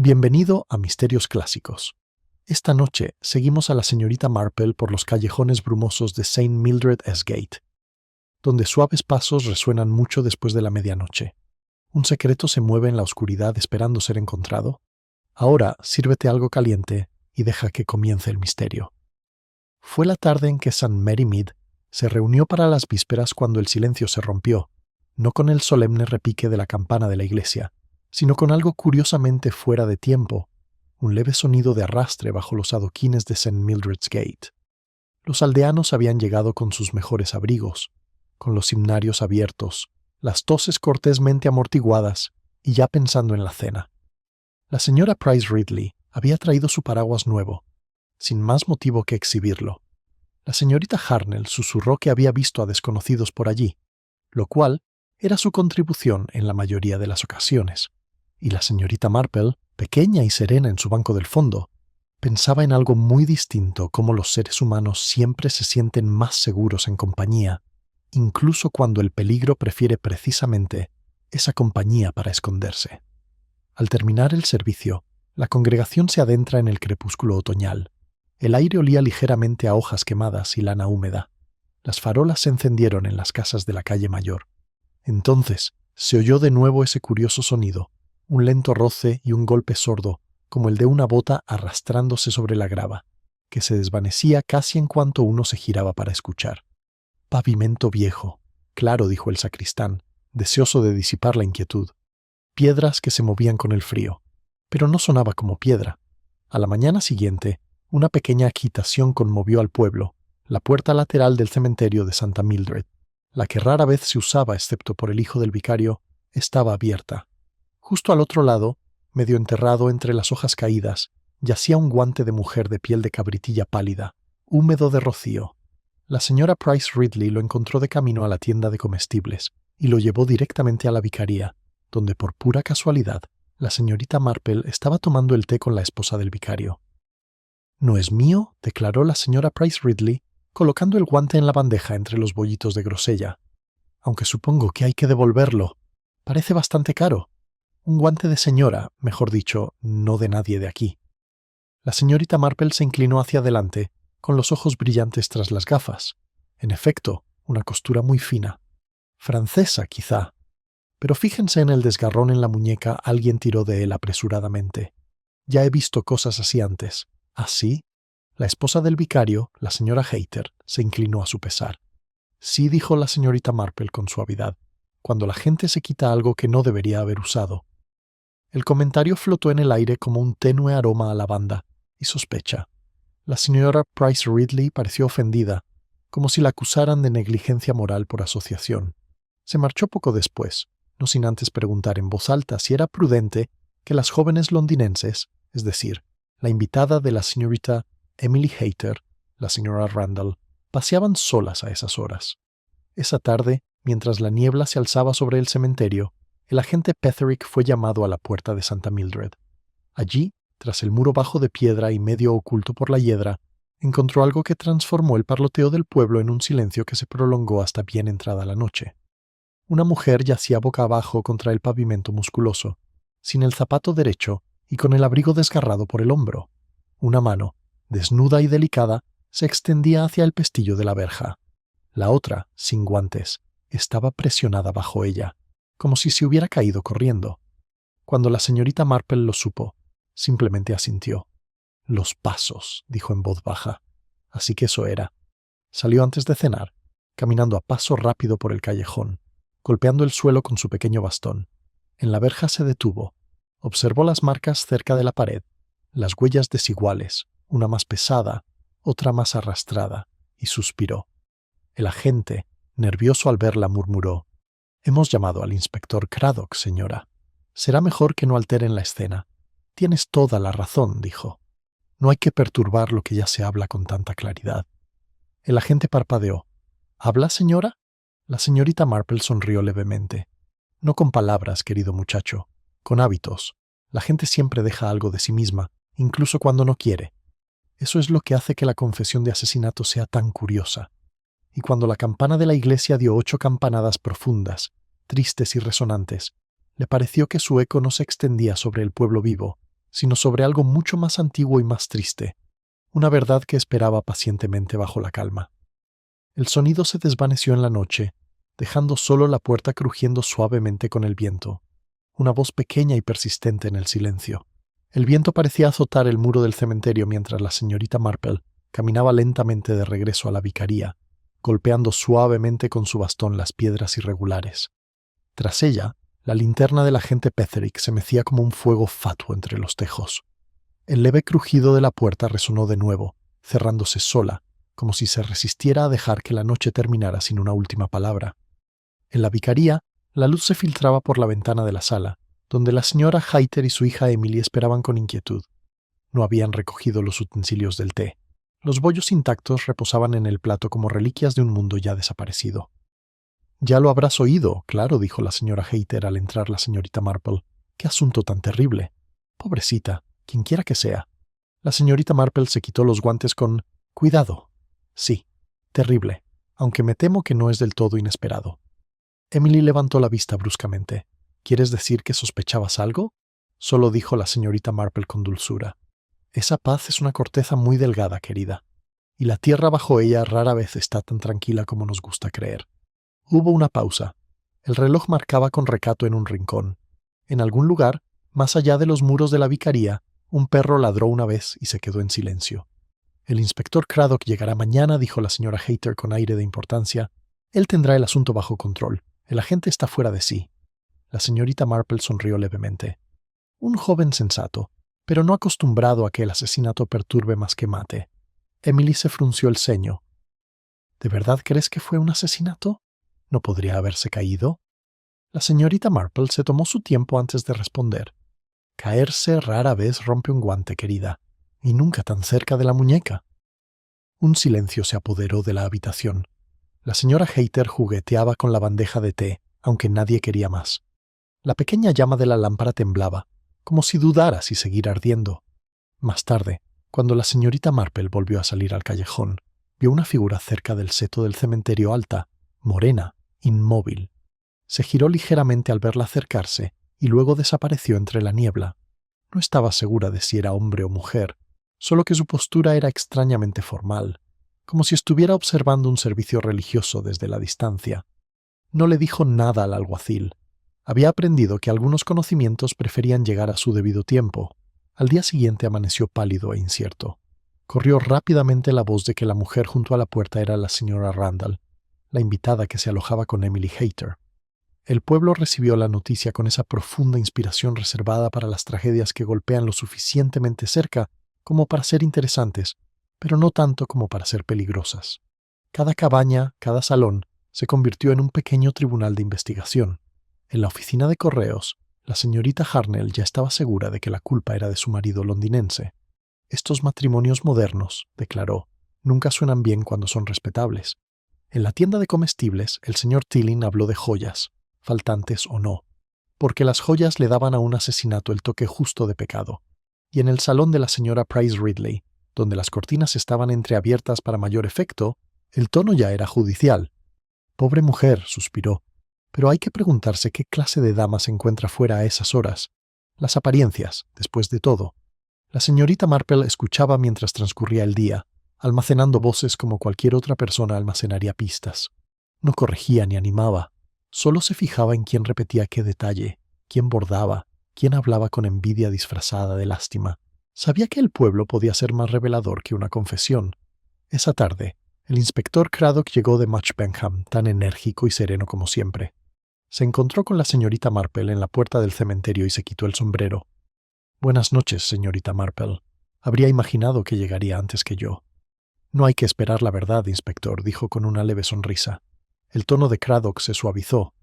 Bienvenido a Misterios Clásicos. Esta noche seguimos a la señorita Marple por los callejones brumosos de St. Mildred's Gate, donde suaves pasos resuenan mucho después de la medianoche. ¿Un secreto se mueve en la oscuridad esperando ser encontrado? Ahora sírvete algo caliente y deja que comience el misterio. Fue la tarde en que St. Mary Mead se reunió para las vísperas cuando el silencio se rompió, no con el solemne repique de la campana de la iglesia, sino con algo curiosamente fuera de tiempo, un leve sonido de arrastre bajo los adoquines de St. Mildred's Gate. Los aldeanos habían llegado con sus mejores abrigos, con los himnarios abiertos, las toses cortésmente amortiguadas y ya pensando en la cena. La señora Price Ridley había traído su paraguas nuevo, sin más motivo que exhibirlo. La señorita Harnell susurró que había visto a desconocidos por allí, lo cual era su contribución en la mayoría de las ocasiones. Y la señorita Marple, pequeña y serena en su banco del fondo, pensaba en algo muy distinto, cómo los seres humanos siempre se sienten más seguros en compañía, incluso cuando el peligro prefiere precisamente esa compañía para esconderse. Al terminar el servicio, la congregación se adentra en el crepúsculo otoñal. El aire olía ligeramente a hojas quemadas y lana húmeda. Las farolas se encendieron en las casas de la calle mayor. Entonces se oyó de nuevo ese curioso sonido, un lento roce y un golpe sordo, como el de una bota arrastrándose sobre la grava, que se desvanecía casi en cuanto uno se giraba para escuchar. Pavimento viejo, claro, dijo el sacristán, deseoso de disipar la inquietud. Piedras que se movían con el frío, pero no sonaba como piedra. A la mañana siguiente, una pequeña agitación conmovió al pueblo. La puerta lateral del cementerio de Santa Mildred, la que rara vez se usaba excepto por el hijo del vicario, estaba abierta. Justo al otro lado, medio enterrado entre las hojas caídas, yacía un guante de mujer de piel de cabritilla pálida, húmedo de rocío. La señora Price Ridley lo encontró de camino a la tienda de comestibles y lo llevó directamente a la vicaría, donde por pura casualidad la señorita Marple estaba tomando el té con la esposa del vicario. «No es mío», declaró la señora Price Ridley, colocando el guante en la bandeja entre los bollitos de grosella. «Aunque supongo que hay que devolverlo. Parece bastante caro. Un guante de señora, mejor dicho, no de nadie de aquí». La señorita Marple se inclinó hacia adelante, con los ojos brillantes tras las gafas. En efecto, una costura muy fina. Francesa, quizá. Pero fíjense en el desgarrón en la muñeca, alguien tiró de él apresuradamente. Ya he visto cosas así antes. ¿Ah, sí? La esposa del vicario, la señora Hayter, se inclinó a su pesar. Sí, dijo la señorita Marple con suavidad, cuando la gente se quita algo que no debería haber usado. El comentario flotó en el aire como un tenue aroma a lavanda y sospecha. La señora Price Ridley pareció ofendida, como si la acusaran de negligencia moral por asociación. Se marchó poco después, no sin antes preguntar en voz alta si era prudente que las jóvenes londinenses, es decir, la invitada de la señorita Emily Hayter, la señora Randall, paseaban solas a esas horas. Esa tarde, mientras la niebla se alzaba sobre el cementerio, el agente Petherick fue llamado a la puerta de Santa Mildred. Allí, tras el muro bajo de piedra y medio oculto por la hiedra, encontró algo que transformó el parloteo del pueblo en un silencio que se prolongó hasta bien entrada la noche. Una mujer yacía boca abajo contra el pavimento musculoso, sin el zapato derecho y con el abrigo desgarrado por el hombro. Una mano, desnuda y delicada, se extendía hacia el pestillo de la verja. La otra, sin guantes, estaba presionada bajo ella, como si se hubiera caído corriendo. Cuando la señorita Marple lo supo, simplemente asintió. «Los pasos», dijo en voz baja. Así que eso era. Salió antes de cenar, caminando a paso rápido por el callejón, golpeando el suelo con su pequeño bastón. En la verja se detuvo. Observó las marcas cerca de la pared, las huellas desiguales, una más pesada, otra más arrastrada, y suspiró. El agente, nervioso al verla, murmuró: «Hemos llamado al inspector Craddock, señora. Será mejor que no alteren la escena». «Tienes toda la razón», dijo. «No hay que perturbar lo que ya se habla con tanta claridad». El agente parpadeó. «¿Habla, señora?» La señorita Marple sonrió levemente. «No con palabras, querido muchacho, con hábitos. La gente siempre deja algo de sí misma, incluso cuando no quiere. Eso es lo que hace que la confesión de asesinato sea tan curiosa. Y cuando la campana de la iglesia dio 8 campanadas profundas, tristes y resonantes, le pareció que su eco no se extendía sobre el pueblo vivo, sino sobre algo mucho más antiguo y más triste, una verdad que esperaba pacientemente bajo la calma. El sonido se desvaneció en la noche, dejando solo la puerta crujiendo suavemente con el viento, una voz pequeña y persistente en el silencio. El viento parecía azotar el muro del cementerio mientras la señorita Marple caminaba lentamente de regreso a la vicaría, golpeando suavemente con su bastón las piedras irregulares. Tras ella, la linterna del agente Petherick se mecía como un fuego fatuo entre los tejos. El leve crujido de la puerta resonó de nuevo, cerrándose sola, como si se resistiera a dejar que la noche terminara sin una última palabra. En la vicaría, la luz se filtraba por la ventana de la sala, donde la señora Hayter y su hija Emily esperaban con inquietud. No habían recogido los utensilios del té. Los bollos intactos reposaban en el plato como reliquias de un mundo ya desaparecido. «Ya lo habrás oído, claro», dijo la señora Hayter al entrar la señorita Marple. «¡Qué asunto tan terrible! Pobrecita, quienquiera que sea». La señorita Marple se quitó los guantes con «Cuidado». «Sí, terrible, aunque me temo que no es del todo inesperado». Emily levantó la vista bruscamente. «¿Quieres decir que sospechabas algo?», solo dijo la señorita Marple con dulzura. «Esa paz es una corteza muy delgada, querida, y la tierra bajo ella rara vez está tan tranquila como nos gusta creer». Hubo una pausa. El reloj marcaba con recato en un rincón. En algún lugar, más allá de los muros de la vicaría, un perro ladró una vez y se quedó en silencio. «El inspector Craddock llegará mañana», dijo la señora Hayter con aire de importancia. «Él tendrá el asunto bajo control. El agente está fuera de sí». La señorita Marple sonrió levemente. Un joven sensato, pero no acostumbrado a que el asesinato perturbe más que mate. Emily se frunció el ceño. «¿De verdad crees que fue un asesinato? ¿No podría haberse caído?». La señorita Marple se tomó su tiempo antes de responder. «Caerse rara vez rompe un guante, querida, y nunca tan cerca de la muñeca». Un silencio se apoderó de la habitación. La señora Hayter jugueteaba con la bandeja de té, aunque nadie quería más. La pequeña llama de la lámpara temblaba, como si dudara si seguir ardiendo. Más tarde, cuando la señorita Marple volvió a salir al callejón, vio una figura cerca del seto del cementerio alta, morena, inmóvil. Se giró ligeramente al verla acercarse y luego desapareció entre la niebla. No estaba segura de si era hombre o mujer, solo que su postura era extrañamente formal, como si estuviera observando un servicio religioso desde la distancia. No le dijo nada al alguacil. Había aprendido que algunos conocimientos preferían llegar a su debido tiempo. Al día siguiente amaneció pálido e incierto. Corrió rápidamente la voz de que la mujer junto a la puerta era la señora Randall, la invitada que se alojaba con Emily Hayter. El pueblo recibió la noticia con esa profunda inspiración reservada para las tragedias que golpean lo suficientemente cerca como para ser interesantes, pero no tanto como para ser peligrosas. Cada cabaña, cada salón, se convirtió en un pequeño tribunal de investigación. En la oficina de correos, la señorita Harnell ya estaba segura de que la culpa era de su marido londinense. «Estos matrimonios modernos», declaró, «nunca suenan bien cuando son respetables». En la tienda de comestibles, el señor Tilling habló de joyas, faltantes o no, porque las joyas le daban a un asesinato el toque justo de pecado. Y en el salón de la señora Price Ridley, donde las cortinas estaban entreabiertas para mayor efecto, el tono ya era judicial. «Pobre mujer», suspiró, «pero hay que preguntarse qué clase de dama se encuentra fuera a esas horas. Las apariencias, después de todo». La señorita Marple escuchaba mientras transcurría el día, almacenando voces como cualquier otra persona almacenaría pistas. No corregía ni animaba, solo se fijaba en quién repetía qué detalle, quién bordaba, quién hablaba con envidia disfrazada de lástima. Sabía que el pueblo podía ser más revelador que una confesión. Esa tarde, el inspector Craddock llegó de Much Benham, tan enérgico y sereno como siempre. Se encontró con la señorita Marple en la puerta del cementerio y se quitó el sombrero. «Buenas noches, señorita Marple. Habría imaginado que llegaría antes que yo». «No hay que esperar la verdad, inspector», dijo con una leve sonrisa. El tono de Craddock se suavizó.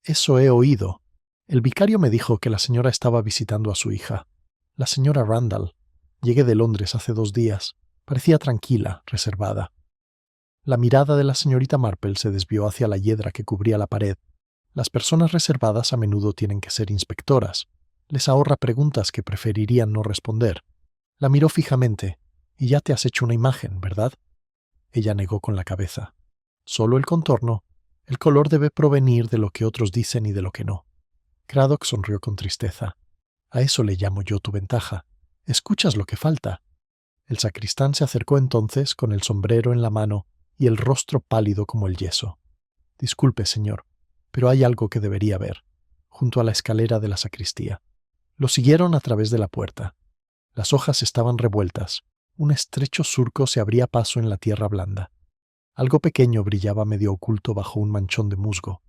«Eso he oído. El vicario me dijo que la señora estaba visitando a su hija, la señora Randall. Llegué de Londres hace 2 días. Parecía tranquila, reservada». La mirada de la señorita Marple se desvió hacia la hiedra que cubría la pared. Las personas reservadas a menudo tienen que ser inspectoras. Les ahorra preguntas que preferirían no responder. La miró fijamente. «Y ya te has hecho una imagen, ¿verdad?». Ella negó con la cabeza. «Solo el contorno. El color debe provenir de lo que otros dicen y de lo que no». Craddock sonrió con tristeza. «A eso le llamo yo tu ventaja. ¿Escuchas lo que falta? El sacristán se acercó entonces con el sombrero en la mano y el rostro pálido como el yeso. Disculpe, señor, pero hay algo que debería ver, junto a la escalera de la sacristía. Lo siguieron a través de la puerta. Las hojas estaban revueltas. Un estrecho surco se abría paso en la tierra blanda. Algo pequeño brillaba medio oculto bajo un manchón de musgo.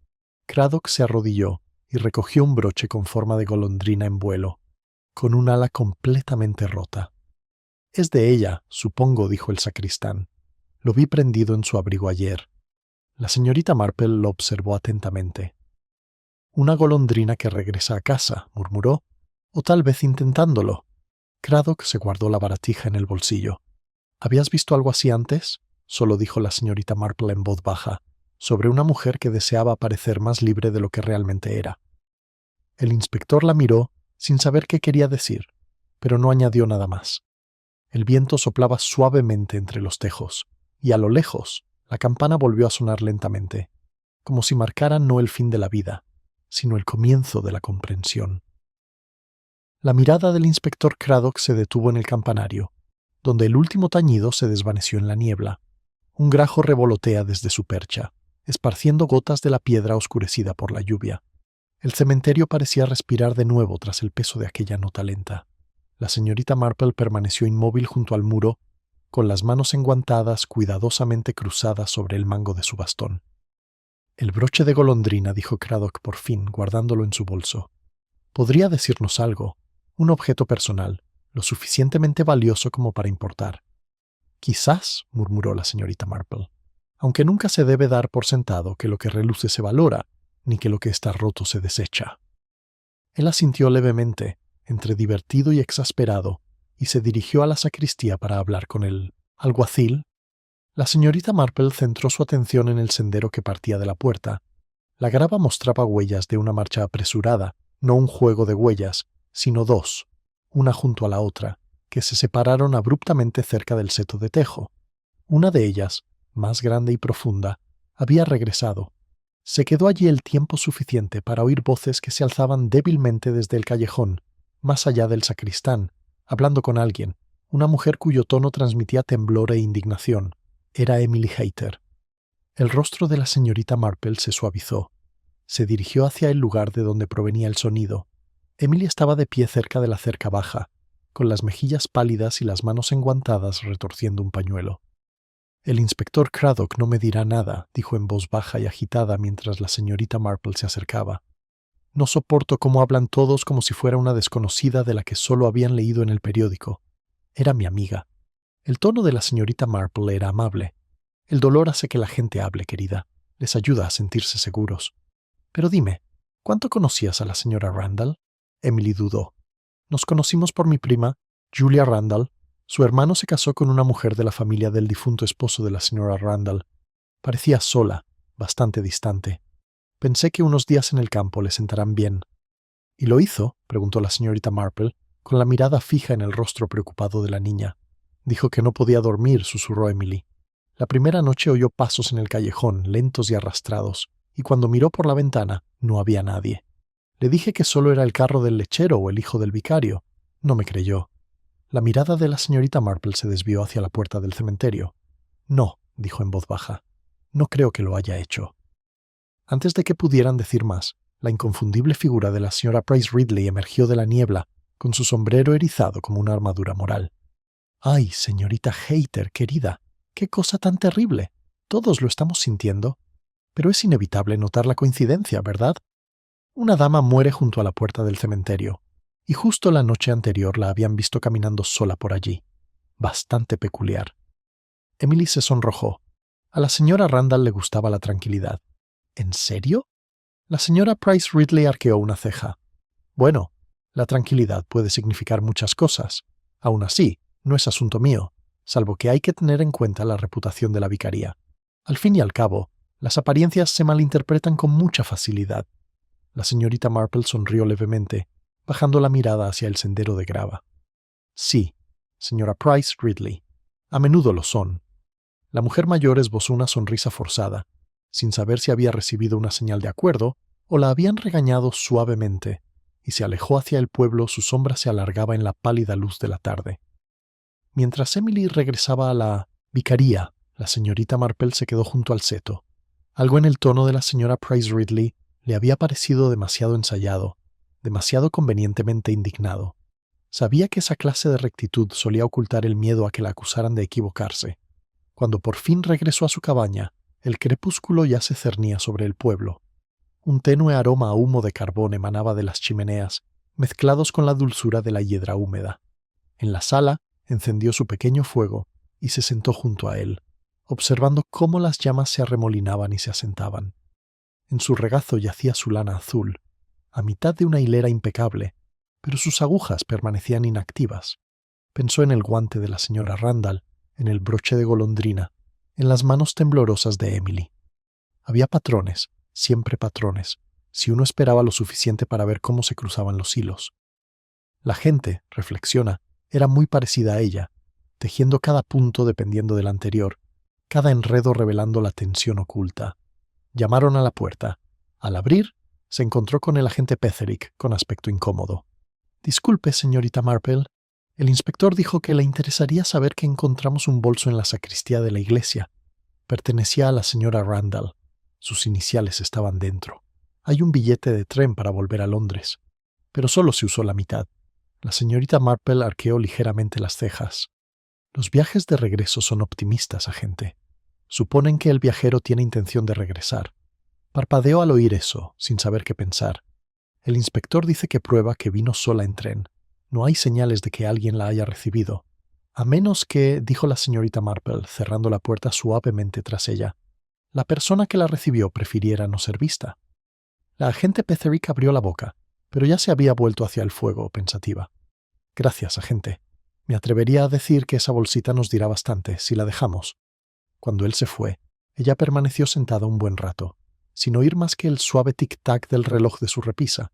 Craddock se arrodilló y recogió un broche con forma de golondrina en vuelo, con un ala completamente rota. «Es de ella, supongo», dijo el sacristán. «Lo vi prendido en su abrigo ayer». La señorita Marple lo observó atentamente. «Una golondrina que regresa a casa», murmuró. «O tal vez intentándolo». Craddock se guardó la baratija en el bolsillo. «¿Habías visto algo así antes?», solo dijo la señorita Marple en voz baja, sobre una mujer que deseaba parecer más libre de lo que realmente era. El inspector la miró sin saber qué quería decir, pero no añadió nada más. El viento soplaba suavemente entre los tejos, y a lo lejos la campana volvió a sonar lentamente, como si marcara no el fin de la vida, sino el comienzo de la comprensión. La mirada del inspector Craddock se detuvo en el campanario, donde el último tañido se desvaneció en la niebla. Un grajo revolotea desde su percha, esparciendo gotas de la piedra oscurecida por la lluvia. El cementerio parecía respirar de nuevo tras el peso de aquella nota lenta. La señorita Marple permaneció inmóvil junto al muro, con las manos enguantadas cuidadosamente cruzadas sobre el mango de su bastón. «El broche de golondrina», dijo Craddock por fin, guardándolo en su bolso. «Podría decirnos algo, un objeto personal, lo suficientemente valioso como para importar». «Quizás», murmuró la señorita Marple, «aunque nunca se debe dar por sentado que lo que reluce se valora, ni que lo que está roto se desecha». Él asintió levemente, entre divertido y exasperado, y se dirigió a la sacristía para hablar con el alguacil. La señorita Marple centró su atención en el sendero que partía de la puerta. La grava mostraba huellas de una marcha apresurada, no un juego de huellas, sino dos, una junto a la otra, que se separaron abruptamente cerca del seto de tejo. Una de ellas, más grande y profunda, había regresado. Se quedó allí el tiempo suficiente para oír voces que se alzaban débilmente desde el callejón, más allá del sacristán, hablando con alguien, una mujer cuyo tono transmitía temblor e indignación. Era Emily Hayter. El rostro de la señorita Marple se suavizó. Se dirigió hacia el lugar de donde provenía el sonido. Emily estaba de pie cerca de la cerca baja, con las mejillas pálidas y las manos enguantadas retorciendo un pañuelo. «El inspector Craddock no me dirá nada», dijo en voz baja y agitada mientras la señorita Marple se acercaba. «No soporto cómo hablan todos como si fuera una desconocida de la que solo habían leído en el periódico. Era mi amiga». El tono de la señorita Marple era amable. «El dolor hace que la gente hable, querida. Les ayuda a sentirse seguros. Pero dime, ¿cuánto conocías a la señora Randall?» Emily dudó. «Nos conocimos por mi prima, Julia Randall. Su hermano se casó con una mujer de la familia del difunto esposo de la señora Randall. Parecía sola, bastante distante. Pensé que unos días en el campo le sentarán bien». «¿Y lo hizo?», preguntó la señorita Marple, con la mirada fija en el rostro preocupado de la niña. «Dijo que no podía dormir», susurró Emily. «La primera noche oyó pasos en el callejón, lentos y arrastrados, y cuando miró por la ventana no había nadie. Le dije que solo era el carro del lechero o el hijo del vicario. No me creyó». La mirada de la señorita Marple se desvió hacia la puerta del cementerio. «No», dijo en voz baja, «no creo que lo haya hecho». Antes de que pudieran decir más, la inconfundible figura de la señora Price Ridley emergió de la niebla, con su sombrero erizado como una armadura moral. «Ay, señorita Hayter, querida, qué cosa tan terrible. Todos lo estamos sintiendo. Pero es inevitable notar la coincidencia, ¿verdad? Una dama muere junto a la puerta del cementerio, y justo la noche anterior la habían visto caminando sola por allí. Bastante peculiar». Emily se sonrojó. A la señora Randall le gustaba la tranquilidad. «¿En serio?». La señora Price Ridley arqueó una ceja. «Bueno, la tranquilidad puede significar muchas cosas. Aún así, no es asunto mío, salvo que hay que tener en cuenta la reputación de la vicaría. Al fin y al cabo, las apariencias se malinterpretan con mucha facilidad». La señorita Marple sonrió levemente, bajando la mirada hacia el sendero de grava. «Sí, señora Price Ridley, a menudo lo son». La mujer mayor esbozó una sonrisa forzada, sin saber si había recibido una señal de acuerdo o la habían regañado suavemente, y se alejó hacia el pueblo, su sombra se alargaba en la pálida luz de la tarde. Mientras Emily regresaba a la vicaría, la señorita Marple se quedó junto al seto. Algo en el tono de la señora Price Ridley le había parecido demasiado ensayado, demasiado convenientemente indignado. Sabía que esa clase de rectitud solía ocultar el miedo a que la acusaran de equivocarse. Cuando por fin regresó a su cabaña, el crepúsculo ya se cernía sobre el pueblo. Un tenue aroma a humo de carbón emanaba de las chimeneas, mezclados con la dulzura de la hiedra húmeda. En la sala, encendió su pequeño fuego y se sentó junto a él, observando cómo las llamas se arremolinaban y se asentaban. En su regazo yacía su lana azul, a mitad de una hilera impecable, pero sus agujas permanecían inactivas. Pensó en el guante de la señora Randall, en el broche de golondrina, en las manos temblorosas de Emily. Había patrones, siempre patrones, si uno esperaba lo suficiente para ver cómo se cruzaban los hilos. La gente, reflexiona, era muy parecida a ella, tejiendo cada punto dependiendo del anterior, cada enredo revelando la tensión oculta. Llamaron a la puerta. Al abrir, se encontró con el agente Petherick, con aspecto incómodo. «Disculpe, señorita Marple. El inspector dijo que le interesaría saber que encontramos un bolso en la sacristía de la iglesia. Pertenecía a la señora Randall. Sus iniciales estaban dentro. Hay un billete de tren para volver a Londres, pero solo se usó la mitad». La señorita Marple arqueó ligeramente las cejas. «Los viajes de regreso son optimistas, agente. Suponen que el viajero tiene intención de regresar». Parpadeó al oír eso, sin saber qué pensar. El inspector dice que prueba que vino sola en tren. No hay señales de que alguien la haya recibido. A menos que, dijo la señorita Marple, cerrando la puerta suavemente tras ella, la persona que la recibió prefiriera no ser vista. La agente Petherick abrió la boca, pero ya se había vuelto hacia el fuego, pensativa. «Gracias, agente. Me atrevería a decir que esa bolsita nos dirá bastante, si la dejamos». Cuando él se fue, ella permaneció sentada un buen rato, sin oír más que el suave tic-tac del reloj de su repisa.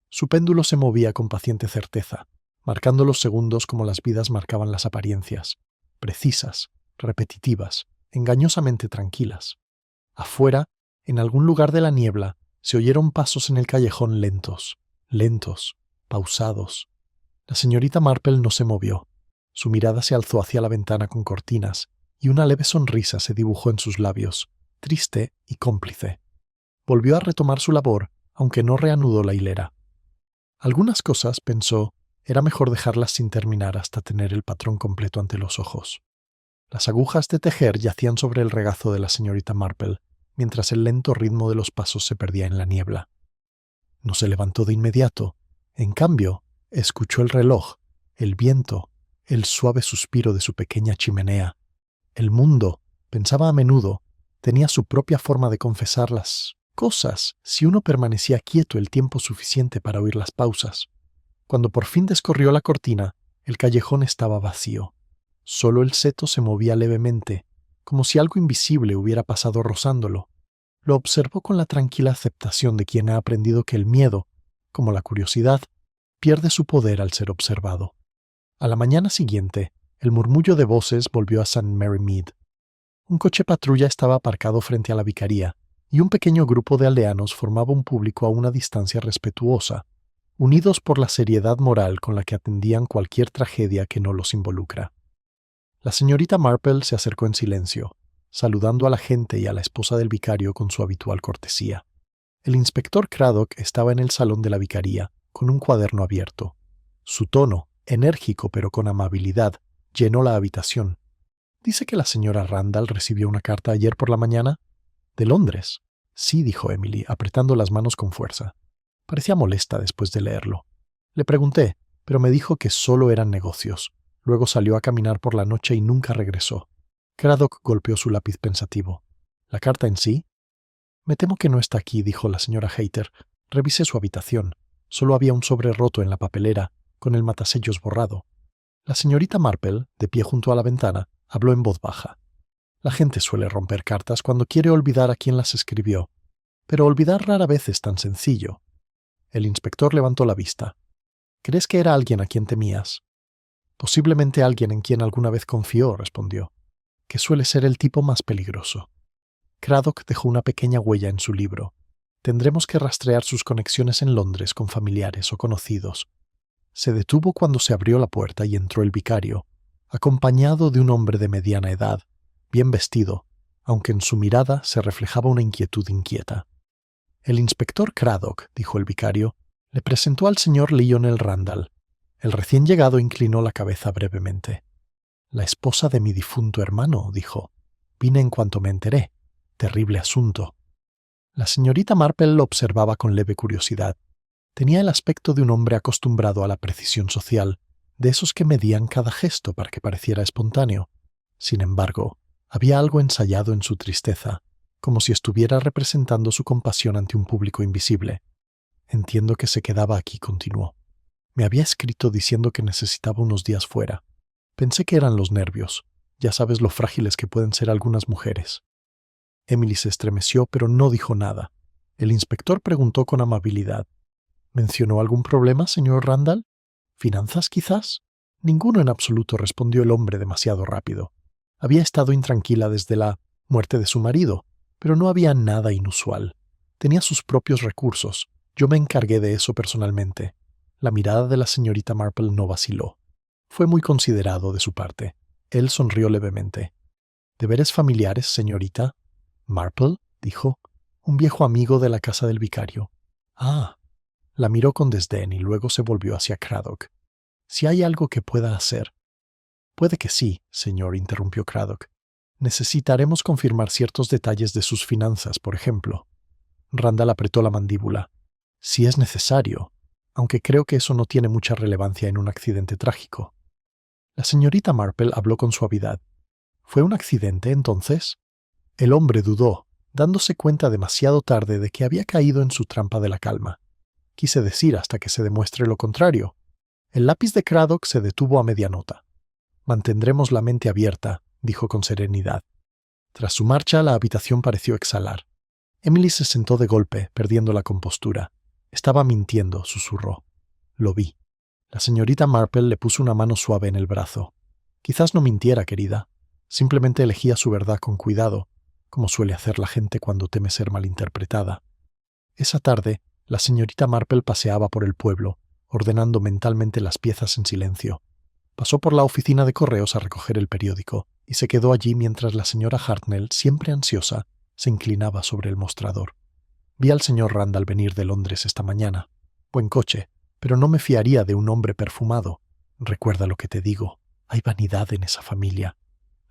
Su péndulo se movía con paciente certeza, marcando los segundos como las vidas marcaban las apariencias, precisas, repetitivas, engañosamente tranquilas. Afuera, en algún lugar de la niebla, se oyeron pasos en el callejón lentos, pausados. La señorita Marple no se movió. Su mirada se alzó hacia la ventana con cortinas, y una leve sonrisa se dibujó en sus labios, triste y cómplice. Volvió a retomar su labor, aunque no reanudó la hilera. Algunas cosas, pensó, era mejor dejarlas sin terminar hasta tener el patrón completo ante los ojos. Las agujas de tejer yacían sobre el regazo de la señorita Marple, mientras el lento ritmo de los pasos se perdía en la niebla. No se levantó de inmediato. En cambio, escuchó el reloj, el viento, el suave suspiro de su pequeña chimenea. El mundo, pensaba a menudo, tenía su propia forma de confesar las cosas si uno permanecía quieto el tiempo suficiente para oír las pausas. Cuando por fin descorrió la cortina, el callejón estaba vacío. Solo el seto se movía levemente, como si algo invisible hubiera pasado rozándolo. Lo observó con la tranquila aceptación de quien ha aprendido que el miedo, como la curiosidad, pierde su poder al ser observado. A la mañana siguiente, el murmullo de voces volvió a St. Mary Mead. Un coche patrulla estaba aparcado frente a la vicaría, y un pequeño grupo de aldeanos formaba un público a una distancia respetuosa, unidos por la seriedad moral con la que atendían cualquier tragedia que no los involucra. La señorita Marple se acercó en silencio, saludando a la gente y a la esposa del vicario con su habitual cortesía. El inspector Craddock estaba en el salón de la vicaría, con un cuaderno abierto. Su tono, enérgico pero con amabilidad, llenó la habitación. «¿Dice que la señora Randall recibió una carta ayer por la mañana?» «¿De Londres?» «Sí», dijo Emily, apretando las manos con fuerza. Parecía molesta después de leerlo. Le pregunté, pero me dijo que solo eran negocios. Luego salió a caminar por la noche y nunca regresó. Craddock golpeó su lápiz pensativo. «¿La carta en sí?» «Me temo que no está aquí», dijo la señora Hayter. «Revisé su habitación. Solo había un sobre roto en la papelera, con el matasellos borrado». La señorita Marple, de pie junto a la ventana, habló en voz baja. «La gente suele romper cartas cuando quiere olvidar a quien las escribió. Pero olvidar rara vez es tan sencillo». El inspector levantó la vista. «¿Crees que era alguien a quien temías?» «Posiblemente alguien en quien alguna vez confió», respondió, «que suele ser el tipo más peligroso». Craddock dejó una pequeña huella en su libro. Tendremos que rastrear sus conexiones en Londres con familiares o conocidos. Se detuvo cuando se abrió la puerta y entró el vicario, acompañado de un hombre de mediana edad, bien vestido, aunque en su mirada se reflejaba una inquietud inquieta. El inspector Craddock, dijo el vicario, le presentó al señor Lionel Randall. El recién llegado inclinó la cabeza brevemente. La esposa de mi difunto hermano, dijo. Vine en cuanto me enteré. Terrible asunto. La señorita Marple lo observaba con leve curiosidad. Tenía el aspecto de un hombre acostumbrado a la precisión social, de esos que medían cada gesto para que pareciera espontáneo. Sin embargo, había algo ensayado en su tristeza, como si estuviera representando su compasión ante un público invisible. Entiendo que se quedaba aquí, continuó. Me había escrito diciendo que necesitaba unos días fuera. Pensé que eran los nervios. Ya sabes lo frágiles que pueden ser algunas mujeres. Emily se estremeció, pero no dijo nada. El inspector preguntó con amabilidad. ¿Mencionó algún problema, señor Randall? ¿Finanzas, quizás? Ninguno en absoluto, respondió el hombre demasiado rápido. Había estado intranquila desde la muerte de su marido, pero no había nada inusual. Tenía sus propios recursos. Yo me encargué de eso personalmente. La mirada de la señorita Marple no vaciló. Fue muy considerado de su parte. Él sonrió levemente. ¿Deberes familiares, señorita? Marple, dijo. Un viejo amigo de la casa del vicario. Ah. La miró con desdén y luego se volvió hacia Craddock. Si hay algo que pueda hacer. Puede que sí, señor, interrumpió Craddock. Necesitaremos confirmar ciertos detalles de sus finanzas, por ejemplo. Randall apretó la mandíbula. Si es necesario, aunque creo que eso no tiene mucha relevancia en un accidente trágico. La señorita Marple habló con suavidad. ¿Fue un accidente, entonces? El hombre dudó, dándose cuenta demasiado tarde de que había caído en su trampa de la calma. Quise decir hasta que se demuestre lo contrario. El lápiz de Craddock se detuvo a media nota. Mantendremos la mente abierta, dijo con serenidad. Tras su marcha, la habitación pareció exhalar. Emily se sentó de golpe, perdiendo la compostura. Estaba mintiendo, susurró. Lo vi. La señorita Marple le puso una mano suave en el brazo. Quizás no mintiera, querida. Simplemente elegía su verdad con cuidado, como suele hacer la gente cuando teme ser malinterpretada. Esa tarde, la señorita Marple paseaba por el pueblo, ordenando mentalmente las piezas en silencio. Pasó por la oficina de correos a recoger el periódico y se quedó allí mientras la señora Hartnell, siempre ansiosa, se inclinaba sobre el mostrador. Vi al señor Randall venir de Londres esta mañana. Buen coche, pero no me fiaría de un hombre perfumado. Recuerda lo que te digo. Hay vanidad en esa familia.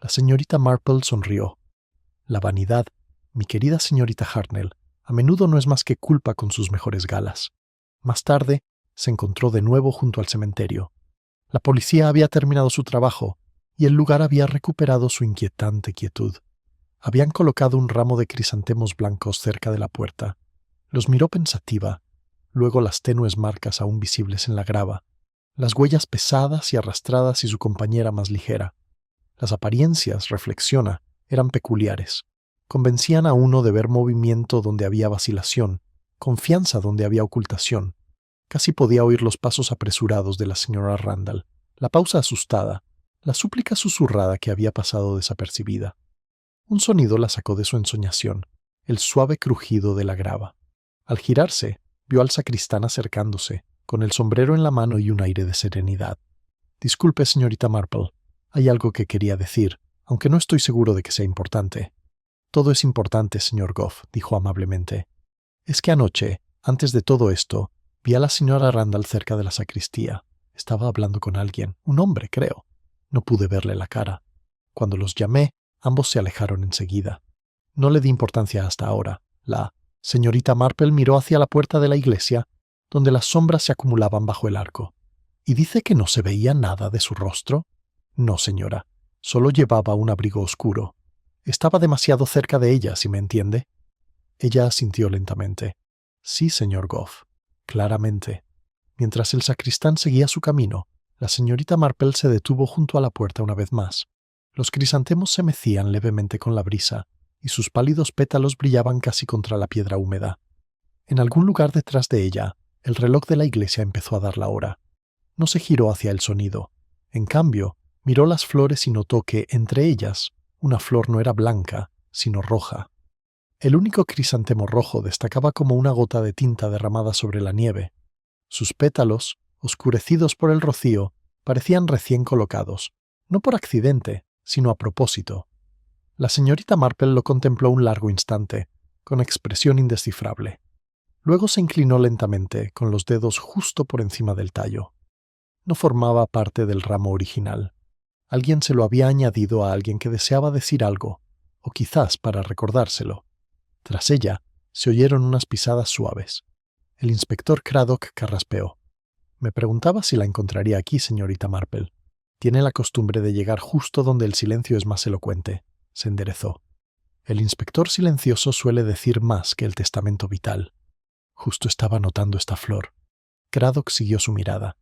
La señorita Marple sonrió. La vanidad, mi querida señorita Hartnell, a menudo no es más que culpa con sus mejores galas. Más tarde, se encontró de nuevo junto al cementerio. La policía había terminado su trabajo y el lugar había recuperado su inquietante quietud. Habían colocado un ramo de crisantemos blancos cerca de la puerta. Los miró pensativa, luego las tenues marcas aún visibles en la grava, las huellas pesadas y arrastradas y su compañera más ligera. Las apariencias, reflexiona, eran peculiares. Convencían a uno de ver movimiento donde había vacilación, confianza donde había ocultación. Casi podía oír los pasos apresurados de la señora Randall, la pausa asustada, la súplica susurrada que había pasado desapercibida. Un sonido la sacó de su ensoñación, el suave crujido de la grava. Al girarse, vio al sacristán acercándose, con el sombrero en la mano y un aire de serenidad. «Disculpe, señorita Marple, hay algo que quería decir, aunque no estoy seguro de que sea importante». «Todo es importante, señor Goff», dijo amablemente. «Es que anoche, antes de todo esto, vi a la señora Randall cerca de la sacristía. Estaba hablando con alguien, un hombre, creo. No pude verle la cara. Cuando los llamé, ambos se alejaron enseguida. No le di importancia hasta ahora. La señorita Marple miró hacia la puerta de la iglesia, donde las sombras se acumulaban bajo el arco. ¿Y dice que no se veía nada de su rostro? No, señora. Solo llevaba un abrigo oscuro. Estaba demasiado cerca de ella, si me entiende. Ella asintió lentamente. Sí, señor Goff. Claramente. Mientras el sacristán seguía su camino, la señorita Marple se detuvo junto a la puerta una vez más. Los crisantemos se mecían levemente con la brisa, y sus pálidos pétalos brillaban casi contra la piedra húmeda. En algún lugar detrás de ella, el reloj de la iglesia empezó a dar la hora. No se giró hacia el sonido. En cambio, miró las flores y notó que, entre ellas, una flor no era blanca, sino roja. El único crisantemo rojo destacaba como una gota de tinta derramada sobre la nieve. Sus pétalos, oscurecidos por el rocío, parecían recién colocados, no por accidente, sino a propósito. La señorita Marple lo contempló un largo instante, con expresión indescifrable. Luego se inclinó lentamente, con los dedos justo por encima del tallo. No formaba parte del ramo original. Alguien se lo había añadido a alguien que deseaba decir algo, o quizás para recordárselo. Tras ella, se oyeron unas pisadas suaves. El inspector Craddock carraspeó. Me preguntaba si la encontraría aquí, señorita Marple. Tiene la costumbre de llegar justo donde el silencio es más elocuente. Se enderezó. El inspector silencioso suele decir más que el testamento vital. Justo estaba notando esta flor. Craddock siguió su mirada.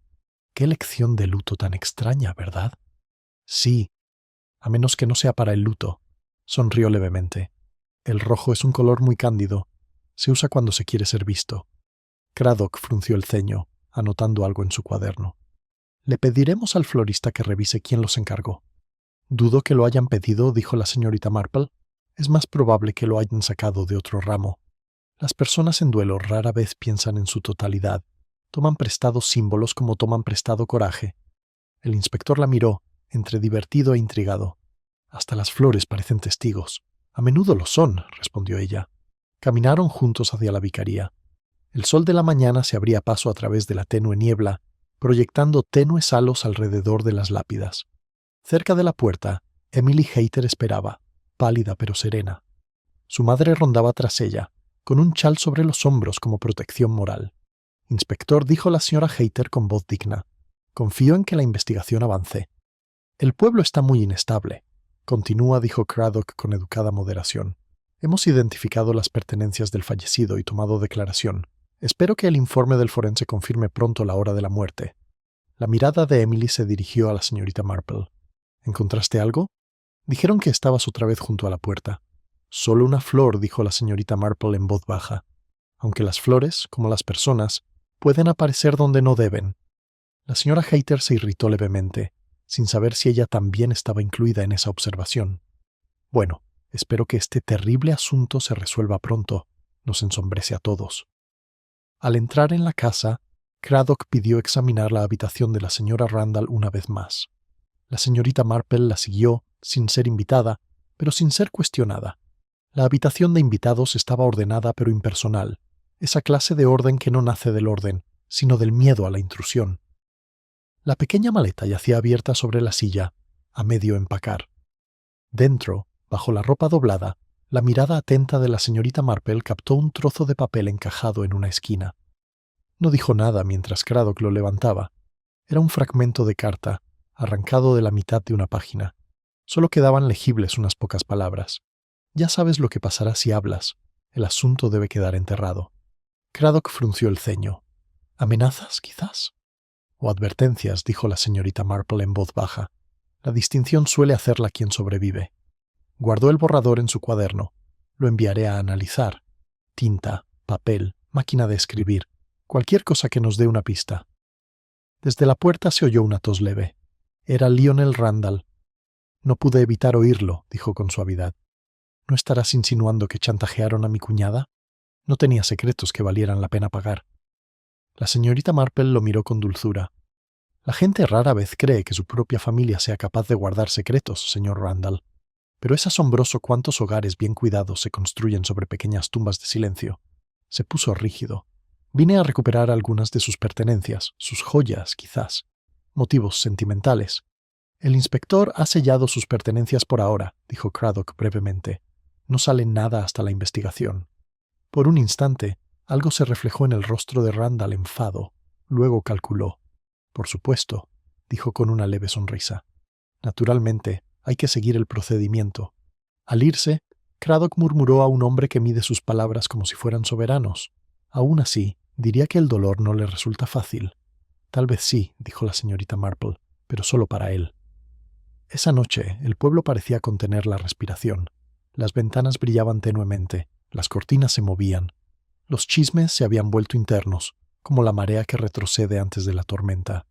Qué lección de luto tan extraña, ¿verdad? Sí, a menos que no sea para el luto. Sonrió levemente. El rojo es un color muy cándido. Se usa cuando se quiere ser visto. Craddock frunció el ceño, anotando algo en su cuaderno. Le pediremos al florista que revise quién los encargó. Dudo que lo hayan pedido, dijo la señorita Marple. Es más probable que lo hayan sacado de otro ramo. Las personas en duelo rara vez piensan en su totalidad. Toman prestado símbolos como toman prestado coraje. El inspector la miró, entre divertido e intrigado. Hasta las flores parecen testigos. A menudo lo son, respondió ella. Caminaron juntos hacia la vicaría. El sol de la mañana se abría paso a través de la tenue niebla, proyectando tenues halos alrededor de las lápidas. Cerca de la puerta, Emily Hayter esperaba, pálida pero serena. Su madre rondaba tras ella, con un chal sobre los hombros como protección moral. Inspector, dijo la señora Hayter con voz digna. Confío en que la investigación avance. El pueblo está muy inestable. Continúa, dijo Craddock con educada moderación. Hemos identificado las pertenencias del fallecido y tomado declaración. Espero que el informe del forense confirme pronto la hora de la muerte. La mirada de Emily se dirigió a la señorita Marple. ¿Encontraste algo? Dijeron que estabas otra vez junto a la puerta. Solo una flor, dijo la señorita Marple en voz baja. Aunque las flores, como las personas, pueden aparecer donde no deben. La señora Hayter se irritó levemente, sin saber si ella también estaba incluida en esa observación. Bueno, espero que este terrible asunto se resuelva pronto. Nos ensombrece a todos. Al entrar en la casa, Craddock pidió examinar la habitación de la señora Randall una vez más. La señorita Marple la siguió, sin ser invitada, pero sin ser cuestionada. La habitación de invitados estaba ordenada pero impersonal, esa clase de orden que no nace del orden, sino del miedo a la intrusión. La pequeña maleta yacía abierta sobre la silla, a medio empacar. Dentro, bajo la ropa doblada, la mirada atenta de la señorita Marple captó un trozo de papel encajado en una esquina. No dijo nada mientras Craddock lo levantaba. Era un fragmento de carta, arrancado de la mitad de una página. Solo quedaban legibles unas pocas palabras. Ya sabes lo que pasará si hablas. El asunto debe quedar enterrado. Craddock frunció el ceño. ¿Amenazas, quizás? O advertencias, dijo la señorita Marple en voz baja. La distinción suele hacerla quien sobrevive. Guardó el borrador en su cuaderno. Lo enviaré a analizar. Tinta, papel, máquina de escribir. Cualquier cosa que nos dé una pista. Desde la puerta se oyó una tos leve. Era Lionel Randall. No pude evitar oírlo, dijo con suavidad. ¿No estarás insinuando que chantajearon a mi cuñada? No tenía secretos que valieran la pena pagar. La señorita Marple lo miró con dulzura. La gente rara vez cree que su propia familia sea capaz de guardar secretos, señor Randall. Pero es asombroso cuántos hogares bien cuidados se construyen sobre pequeñas tumbas de silencio. Se puso rígido. Vine a recuperar algunas de sus pertenencias, sus joyas, quizás. Motivos sentimentales. El inspector ha sellado sus pertenencias por ahora, dijo Craddock brevemente. No sale nada hasta la investigación. Por un instante, algo se reflejó en el rostro de Randall enfado. Luego calculó. Por supuesto, dijo con una leve sonrisa. Naturalmente, hay que seguir el procedimiento. Al irse, Craddock murmuró a un hombre que mide sus palabras como si fueran soberanos. Aún así, diría que el dolor no le resulta fácil. Tal vez sí, dijo la señorita Marple, pero solo para él. Esa noche, el pueblo parecía contener la respiración. Las ventanas brillaban tenuemente, las cortinas se movían. Los chismes se habían vuelto internos, como la marea que retrocede antes de la tormenta.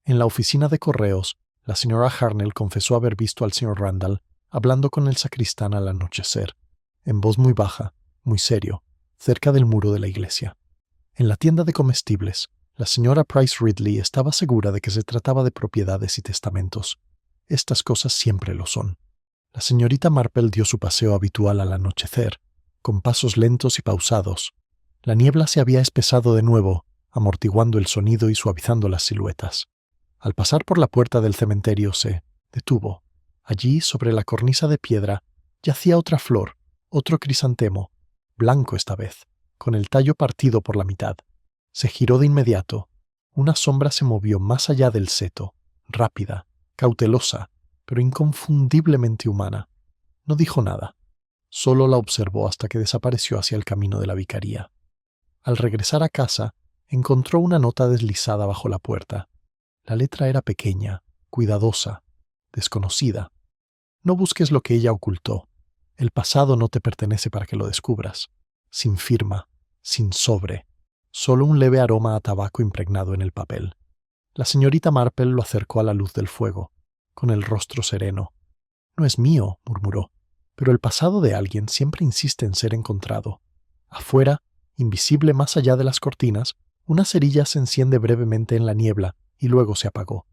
En la oficina de correos, la señora Harnell confesó haber visto al señor Randall hablando con el sacristán al anochecer. En voz muy baja, muy serio, cerca del muro de la iglesia. En la tienda de comestibles, la señora Price Ridley estaba segura de que se trataba de propiedades y testamentos. Estas cosas siempre lo son. La señorita Marple dio su paseo habitual al anochecer, con pasos lentos y pausados. La niebla se había espesado de nuevo, amortiguando el sonido y suavizando las siluetas. Al pasar por la puerta del cementerio se detuvo. Allí, sobre la cornisa de piedra, yacía otra flor, otro crisantemo, blanco esta vez, con el tallo partido por la mitad. Se giró de inmediato. Una sombra se movió más allá del seto, rápida, cautelosa, pero inconfundiblemente humana. No dijo nada. Solo la observó hasta que desapareció hacia el camino de la vicaría. Al regresar a casa, encontró una nota deslizada bajo la puerta. La letra era pequeña, cuidadosa, desconocida. No busques lo que ella ocultó. El pasado no te pertenece para que lo descubras. Sin firma, sin sobre, solo un leve aroma a tabaco impregnado en el papel. La señorita Marple lo acercó a la luz del fuego, con el rostro sereno. «No es mío», murmuró, «pero el pasado de alguien siempre insiste en ser encontrado». Afuera, invisible más allá de las cortinas, una cerilla se enciende brevemente en la niebla y luego se apagó.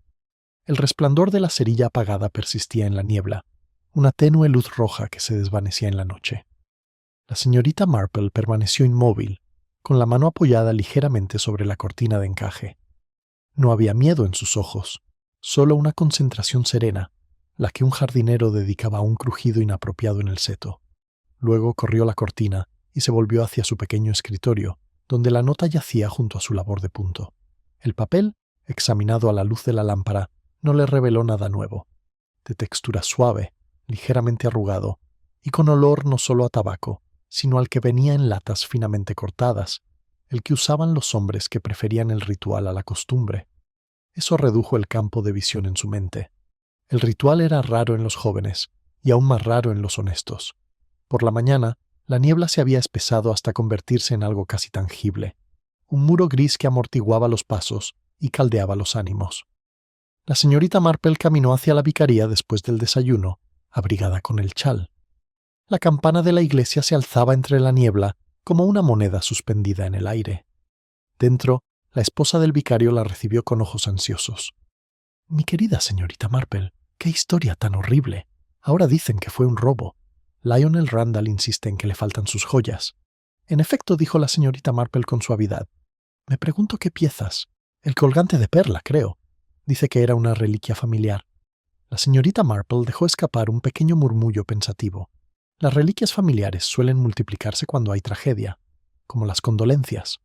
El resplandor de la cerilla apagada persistía en la niebla, una tenue luz roja que se desvanecía en la noche. La señorita Marple permaneció inmóvil, con la mano apoyada ligeramente sobre la cortina de encaje. No había miedo en sus ojos, solo una concentración serena, la que un jardinero dedicaba a un crujido inapropiado en el seto. Luego corrió la cortina y se volvió hacia su pequeño escritorio, donde la nota yacía junto a su labor de punto. El papel, examinado a la luz de la lámpara, no le reveló nada nuevo. De textura suave, ligeramente arrugado, y con olor no solo a tabaco, sino al que venía en latas finamente cortadas, el que usaban los hombres que preferían el ritual a la costumbre. Eso redujo el campo de visión en su mente. El ritual era raro en los jóvenes, y aún más raro en los honestos. Por la mañana, la niebla se había espesado hasta convertirse en algo casi tangible, un muro gris que amortiguaba los pasos y caldeaba los ánimos. La señorita Marple caminó hacia la vicaría después del desayuno, abrigada con el chal. La campana de la iglesia se alzaba entre la niebla como una moneda suspendida en el aire. Dentro, la esposa del vicario la recibió con ojos ansiosos. «Mi querida señorita Marple, qué historia tan horrible. Ahora dicen que fue un robo. Lionel Randall insiste en que le faltan sus joyas». «En efecto», dijo la señorita Marple con suavidad. «Me pregunto qué piezas. El colgante de perla, creo. Dice que era una reliquia familiar». La señorita Marple dejó escapar un pequeño murmullo pensativo. Las reliquias familiares suelen multiplicarse cuando hay tragedia, como las condolencias.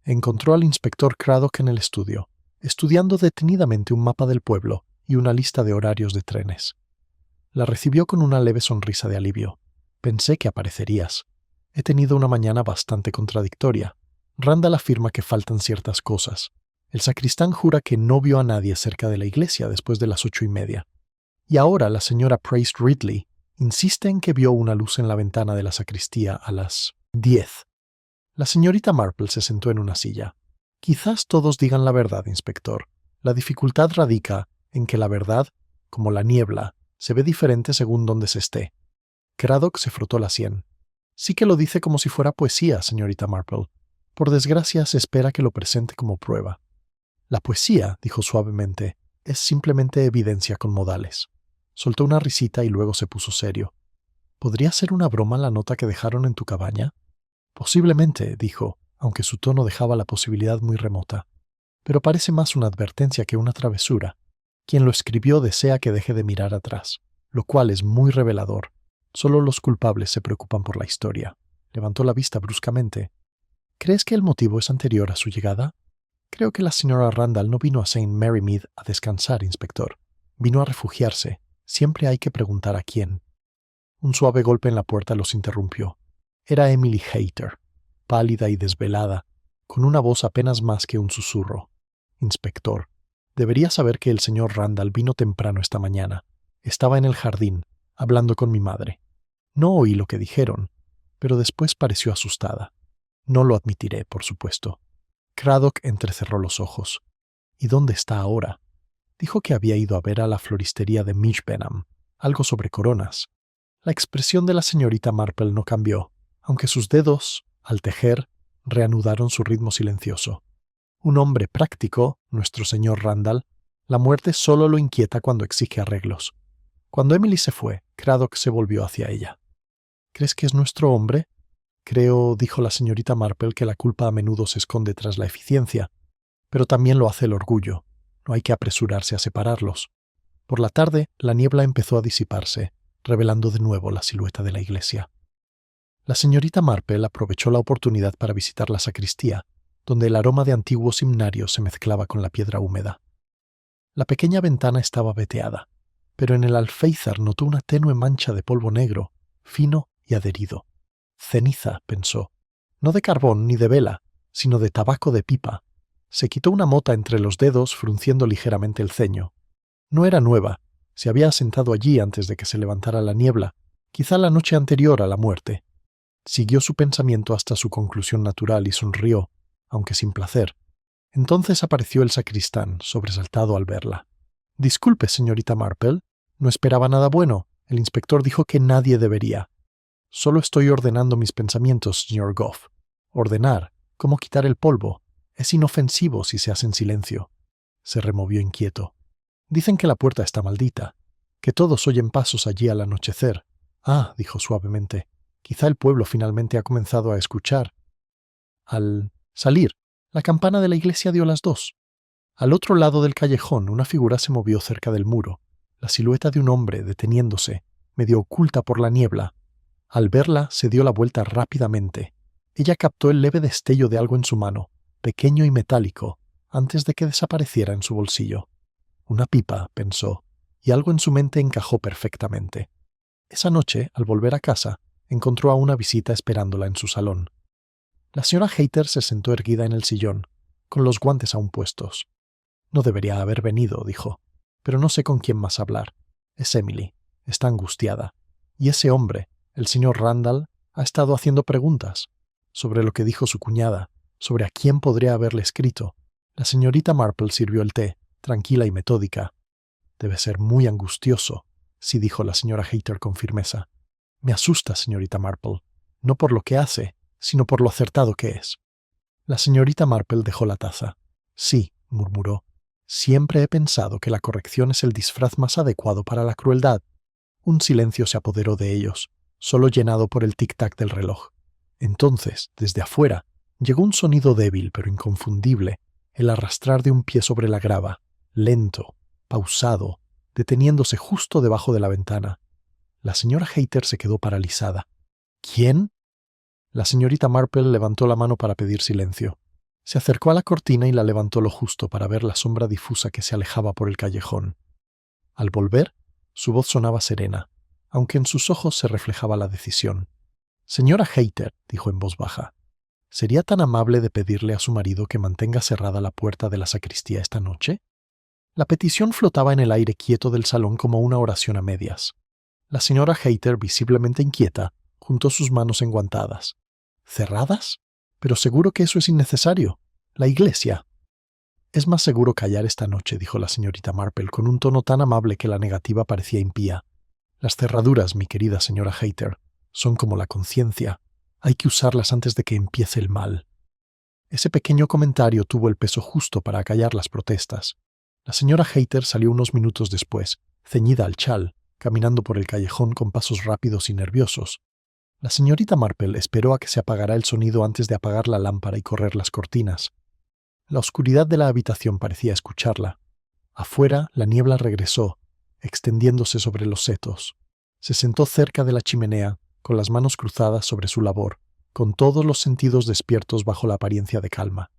Encontró al inspector Craddock en el estudio, estudiando detenidamente un mapa del pueblo y una lista de horarios de trenes. La recibió con una leve sonrisa de alivio. «Pensé que aparecerías. He tenido una mañana bastante contradictoria. Randall afirma que faltan ciertas cosas. El sacristán jura que no vio a nadie cerca de la iglesia después de las 8:30. Y ahora la señora Price Ridley insiste en que vio una luz en la ventana de la sacristía a las 10. La señorita Marple se sentó en una silla. «Quizás todos digan la verdad, inspector. La dificultad radica en que la verdad, como la niebla, se ve diferente según donde se esté». Craddock se frotó la sien. «Sí que lo dice como si fuera poesía, señorita Marple. Por desgracia se espera que lo presente como prueba». «La poesía», dijo suavemente, «es simplemente evidencia con modales». Soltó una risita y luego se puso serio. «¿Podría ser una broma la nota que dejaron en tu cabaña?» «Posiblemente», dijo, aunque su tono dejaba la posibilidad muy remota. «Pero parece más una advertencia que una travesura. Quien lo escribió desea que deje de mirar atrás, lo cual es muy revelador. Solo los culpables se preocupan por la historia». Levantó la vista bruscamente. «¿Crees que el motivo es anterior a su llegada?» «Creo que la señora Randall no vino a St. Mary Mead a descansar, inspector. Vino a refugiarse. Siempre hay que preguntar a quién». Un suave golpe en la puerta los interrumpió. Era Emily Hayter, pálida y desvelada, con una voz apenas más que un susurro. «Inspector, debería saber que el señor Randall vino temprano esta mañana. Estaba en el jardín, hablando con mi madre. No oí lo que dijeron, pero después pareció asustada. No lo admitiré, por supuesto». Craddock entrecerró los ojos. «¿Y dónde está ahora?» Dijo que había ido a ver a la floristería de Mitch Benham, algo sobre coronas. La expresión de la señorita Marple no cambió, aunque sus dedos, al tejer, reanudaron su ritmo silencioso. Un hombre práctico, nuestro señor Randall, la muerte solo lo inquieta cuando exige arreglos. Cuando Emily se fue, Craddock se volvió hacia ella. ¿Crees que es nuestro hombre? Creo, dijo la señorita Marple, que la culpa a menudo se esconde tras la eficiencia, pero también lo hace el orgullo. No hay que apresurarse a separarlos. Por la tarde, la niebla empezó a disiparse, revelando de nuevo la silueta de la iglesia. La señorita Marple aprovechó la oportunidad para visitar la sacristía, donde el aroma de antiguos himnarios se mezclaba con la piedra húmeda. La pequeña ventana estaba veteada, pero en el alféizar notó una tenue mancha de polvo negro, fino y adherido. Ceniza, pensó. No de carbón ni de vela, sino de tabaco de pipa. Se quitó una mota entre los dedos, frunciendo ligeramente el ceño. No era nueva. Se había asentado allí antes de que se levantara la niebla, quizá la noche anterior a la muerte. Siguió su pensamiento hasta su conclusión natural y sonrió, aunque sin placer. Entonces apareció el sacristán, sobresaltado al verla. «Disculpe, señorita Marple, no esperaba nada bueno. El inspector dijo que nadie debería». «Solo estoy ordenando mis pensamientos, señor Goff. Ordenar, cómo quitar el polvo, es inofensivo si se hace en silencio». Se removió inquieto. «Dicen que la puerta está maldita, que todos oyen pasos allí al anochecer». «Ah», dijo suavemente, «quizá el pueblo finalmente ha comenzado a escuchar». Al salir, la campana de la iglesia dio las 2. Al otro lado del callejón, una figura se movió cerca del muro, la silueta de un hombre deteniéndose, medio oculta por la niebla. Al verla, se dio la vuelta rápidamente. Ella captó el leve destello de algo en su mano, pequeño y metálico, antes de que desapareciera en su bolsillo. Una pipa, pensó, y algo en su mente encajó perfectamente. Esa noche, al volver a casa, encontró a una visita esperándola en su salón. La señora Hayter se sentó erguida en el sillón, con los guantes aún puestos. «No debería haber venido», dijo, «pero no sé con quién más hablar. Es Emily. Está angustiada. Y ese hombre, el señor Randall, ha estado haciendo preguntas sobre lo que dijo su cuñada, sobre a quién podría haberle escrito». La señorita Marple sirvió el té, tranquila y metódica. «Debe ser muy angustioso», sí, dijo la señora Hayter con firmeza. «Me asusta, señorita Marple, no por lo que hace, sino por lo acertado que es». La señorita Marple dejó la taza. «Sí», murmuró, «siempre he pensado que la corrección es el disfraz más adecuado para la crueldad». Un silencio se apoderó de ellos, solo llenado por el tic-tac del reloj. Entonces, desde afuera, llegó un sonido débil pero inconfundible, el arrastrar de un pie sobre la grava, lento, pausado, deteniéndose justo debajo de la ventana. La señora Hayter se quedó paralizada. «¿Quién?». La señorita Marple levantó la mano para pedir silencio. Se acercó a la cortina y la levantó lo justo para ver la sombra difusa que se alejaba por el callejón. Al volver, su voz sonaba serena, aunque en sus ojos se reflejaba la decisión. «Señora Hayter», dijo en voz baja, «¿sería tan amable de pedirle a su marido que mantenga cerrada la puerta de la sacristía esta noche?». La petición flotaba en el aire quieto del salón como una oración a medias. La señora Hayter, visiblemente inquieta, juntó sus manos enguantadas. «¿Cerradas? Pero seguro que eso es innecesario. La iglesia». «Es más seguro callar esta noche», dijo la señorita Marple con un tono tan amable que la negativa parecía impía. «Las cerraduras, mi querida señora Hayter, son como la conciencia. Hay que usarlas antes de que empiece el mal». Ese pequeño comentario tuvo el peso justo para acallar las protestas. La señora Hayter salió unos minutos después, ceñida al chal, caminando por el callejón con pasos rápidos y nerviosos. La señorita Marple esperó a que se apagara el sonido antes de apagar la lámpara y correr las cortinas. La oscuridad de la habitación parecía escucharla. Afuera, la niebla regresó, extendiéndose sobre los setos. Se sentó cerca de la chimenea, con las manos cruzadas sobre su labor, con todos los sentidos despiertos bajo la apariencia de calma.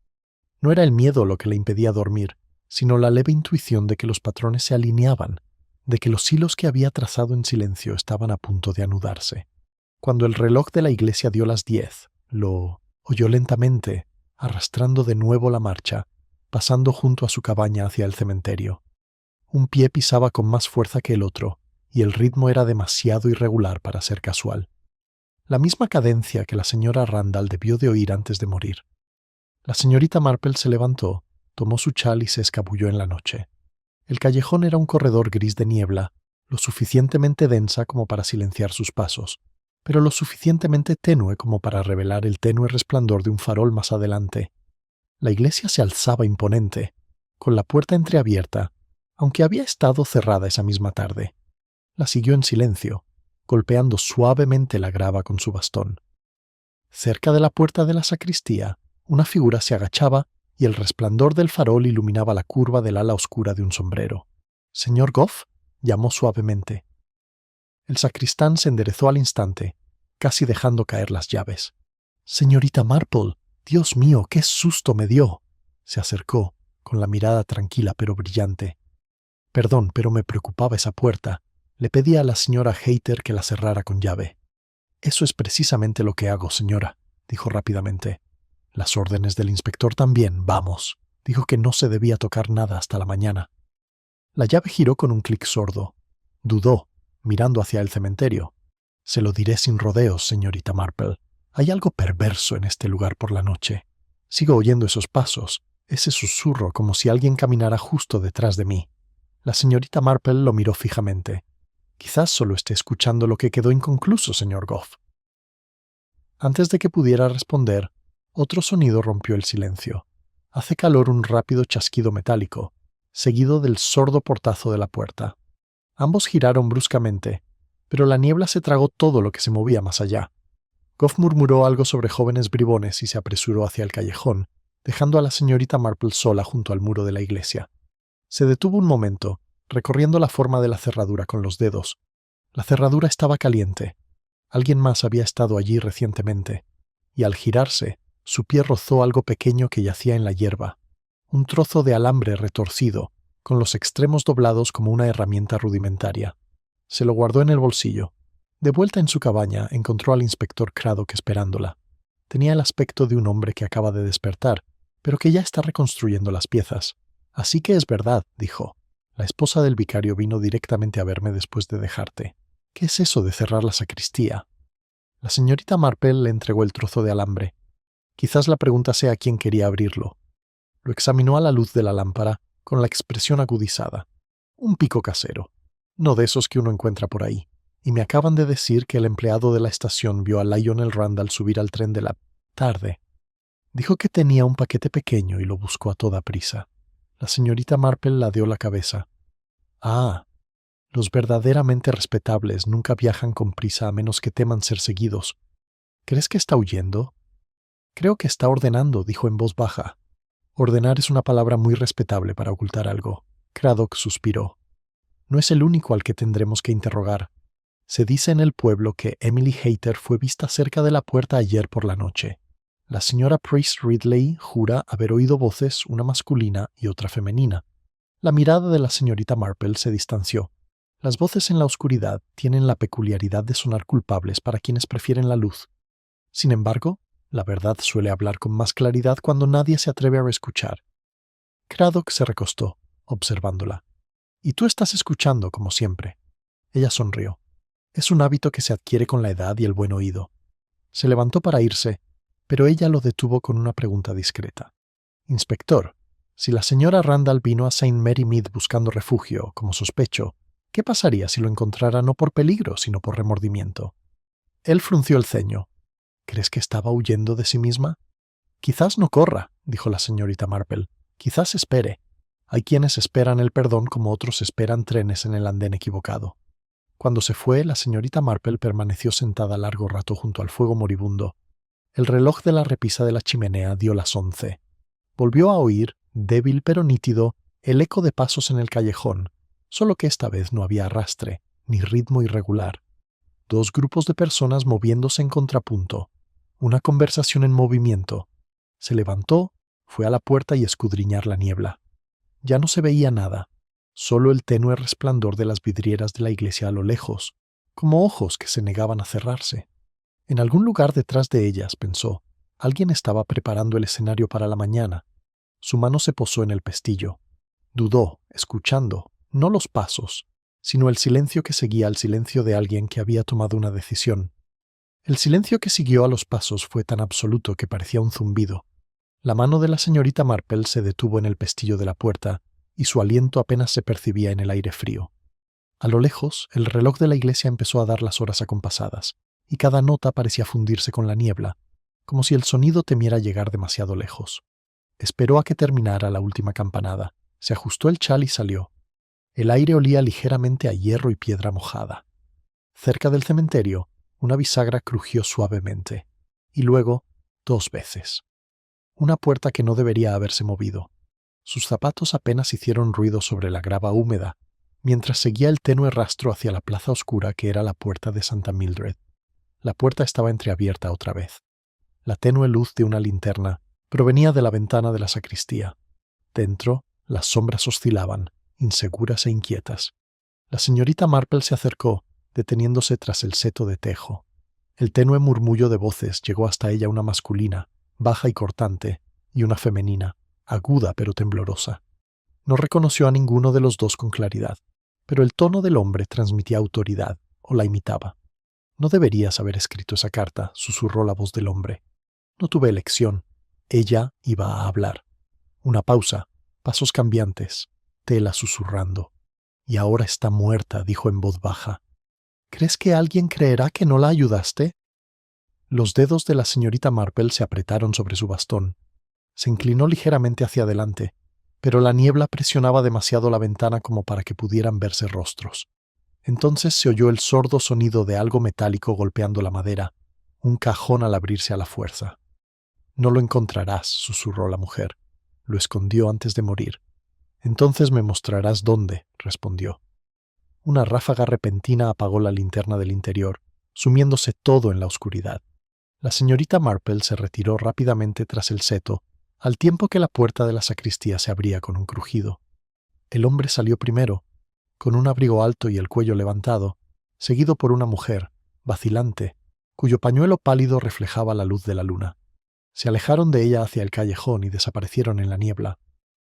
No era el miedo lo que le impedía dormir, sino la leve intuición de que los patrones se alineaban, de que los hilos que había trazado en silencio estaban a punto de anudarse. Cuando el reloj de la iglesia dio las 10, lo oyó lentamente, arrastrando de nuevo la marcha, pasando junto a su cabaña hacia el cementerio. Un pie pisaba con más fuerza que el otro, y el ritmo era demasiado irregular para ser casual. La misma cadencia que la señora Randall debió de oír antes de morir. La señorita Marple se levantó, tomó su chal y se escabulló en la noche. El callejón era un corredor gris de niebla, lo suficientemente densa como para silenciar sus pasos, pero lo suficientemente tenue como para revelar el tenue resplandor de un farol más adelante. La iglesia se alzaba imponente, con la puerta entreabierta, aunque había estado cerrada esa misma tarde. La siguió en silencio, golpeando suavemente la grava con su bastón. Cerca de la puerta de la sacristía, una figura se agachaba y el resplandor del farol iluminaba la curva del ala oscura de un sombrero. «¿Señor Goff?», llamó suavemente. El sacristán se enderezó al instante, casi dejando caer las llaves. «Señorita Marple, Dios mío, qué susto me dio». Se acercó, con la mirada tranquila pero brillante. «Perdón, pero me preocupaba esa puerta. Le pedí a la señora Hayter que la cerrara con llave». «Eso es precisamente lo que hago, señora», dijo rápidamente. «Las órdenes del inspector también, vamos». Dijo que no se debía tocar nada hasta la mañana. La llave giró con un clic sordo. Dudó, mirando hacia el cementerio. «Se lo diré sin rodeos, señorita Marple. Hay algo perverso en este lugar por la noche. Sigo oyendo esos pasos, ese susurro como si alguien caminara justo detrás de mí». La señorita Marple lo miró fijamente. «Quizás solo esté escuchando lo que quedó inconcluso, señor Goff». Antes de que pudiera responder, otro sonido rompió el silencio. Hace calor un rápido chasquido metálico, seguido del sordo portazo de la puerta. Ambos giraron bruscamente, pero la niebla se tragó todo lo que se movía más allá. Goff murmuró algo sobre jóvenes bribones y se apresuró hacia el callejón, dejando a la señorita Marple sola junto al muro de la iglesia. Se detuvo un momento, recorriendo la forma de la cerradura con los dedos. La cerradura estaba caliente. Alguien más había estado allí recientemente, y al girarse, su pie rozó algo pequeño que yacía en la hierba. Un trozo de alambre retorcido, con los extremos doblados como una herramienta rudimentaria. Se lo guardó en el bolsillo. De vuelta en su cabaña, encontró al inspector Craddock esperándola. Tenía el aspecto de un hombre que acaba de despertar, pero que ya está reconstruyendo las piezas. «Así que es verdad», dijo. «La esposa del vicario vino directamente a verme después de dejarte. ¿Qué es eso de cerrar la sacristía?» La señorita Marple le entregó el trozo de alambre. Quizás la pregunta sea quién quería abrirlo. Lo examinó a la luz de la lámpara, con la expresión agudizada. «Un pico casero. No de esos que uno encuentra por ahí. Y me acaban de decir que el empleado de la estación vio a Lionel Randall subir al tren de la tarde. Dijo que tenía un paquete pequeño y lo buscó a toda prisa». La señorita Marple ladeó la cabeza. «Ah, los verdaderamente respetables nunca viajan con prisa a menos que teman ser seguidos. ¿Crees que está huyendo?» «Creo que está ordenando», dijo en voz baja. Ordenar es una palabra muy respetable para ocultar algo. Craddock suspiró. «No es el único al que tendremos que interrogar. Se dice en el pueblo que Emily Hayter fue vista cerca de la puerta ayer por la noche. La señora Price Ridley jura haber oído voces, una masculina y otra femenina». La mirada de la señorita Marple se distanció. Las voces en la oscuridad tienen la peculiaridad de sonar culpables para quienes prefieren la luz. Sin embargo, la verdad suele hablar con más claridad cuando nadie se atreve a escuchar. Craddock se recostó, observándola. «Y tú estás escuchando, como siempre». Ella sonrió. «Es un hábito que se adquiere con la edad y el buen oído». Se levantó para irse, pero ella lo detuvo con una pregunta discreta. «Inspector, si la señora Randall vino a St. Mary Mead buscando refugio, como sospecho, ¿qué pasaría si lo encontrara no por peligro, sino por remordimiento?» Él frunció el ceño. «¿Crees que estaba huyendo de sí misma?» «Quizás no corra», dijo la señorita Marple. «Quizás espere. Hay quienes esperan el perdón como otros esperan trenes en el andén equivocado». Cuando se fue, la señorita Marple permaneció sentada largo rato junto al fuego moribundo. El reloj de la repisa de la chimenea dio las 11. Volvió a oír, débil pero nítido, el eco de pasos en el callejón, solo que esta vez no había arrastre, ni ritmo irregular. Dos grupos de personas moviéndose en contrapunto. Una conversación en movimiento. Se levantó, fue a la puerta y escudriñar la niebla. Ya no se veía nada, solo el tenue resplandor de las vidrieras de la iglesia a lo lejos, como ojos que se negaban a cerrarse. En algún lugar detrás de ellas, pensó, alguien estaba preparando el escenario para la mañana. Su mano se posó en el pestillo. Dudó, escuchando, no los pasos, sino el silencio que seguía al silencio de alguien que había tomado una decisión. El silencio que siguió a los pasos fue tan absoluto que parecía un zumbido. La mano de la señorita Marple se detuvo en el pestillo de la puerta y su aliento apenas se percibía en el aire frío. A lo lejos, el reloj de la iglesia empezó a dar las horas acompasadas. y cada nota parecía fundirse con la niebla, como si el sonido temiera llegar demasiado lejos. Esperó a que terminara la última campanada, se ajustó el chal y salió. El aire olía ligeramente a hierro y piedra mojada. Cerca del cementerio, una bisagra crujió suavemente, y luego 2 veces. Una puerta que no debería haberse movido. Sus zapatos apenas hicieron ruido sobre la grava húmeda, mientras seguía el tenue rastro hacia la plaza oscura que era la puerta de Santa Mildred. La puerta estaba entreabierta otra vez. La tenue luz de una linterna provenía de la ventana de la sacristía. Dentro, las sombras oscilaban, inseguras e inquietas. La señorita Marple se acercó, deteniéndose tras el seto de tejo. El tenue murmullo de voces llegó hasta ella, una masculina, baja y cortante, y una femenina, aguda pero temblorosa. No reconoció a ninguno de los dos con claridad, pero el tono del hombre transmitía autoridad, o la imitaba. «No deberías haber escrito esa carta», susurró la voz del hombre. «No tuve elección. Ella iba a hablar». Una pausa, pasos cambiantes, tela susurrando. «Y ahora está muerta», dijo en voz baja. «¿Crees que alguien creerá que no la ayudaste?» Los dedos de la señorita Marple se apretaron sobre su bastón. Se inclinó ligeramente hacia adelante, pero la niebla presionaba demasiado la ventana como para que pudieran verse rostros. Entonces se oyó el sordo sonido de algo metálico golpeando la madera, un cajón al abrirse a la fuerza. «No lo encontrarás», susurró la mujer. «Lo escondió antes de morir». «Entonces me mostrarás dónde», respondió. Una ráfaga repentina apagó la linterna del interior, sumiéndose todo en la oscuridad. La señorita Marple se retiró rápidamente tras el seto, al tiempo que la puerta de la sacristía se abría con un crujido. El hombre salió primero, con un abrigo alto y el cuello levantado, seguido por una mujer, vacilante, cuyo pañuelo pálido reflejaba la luz de la luna. Se alejaron de ella hacia el callejón y desaparecieron en la niebla.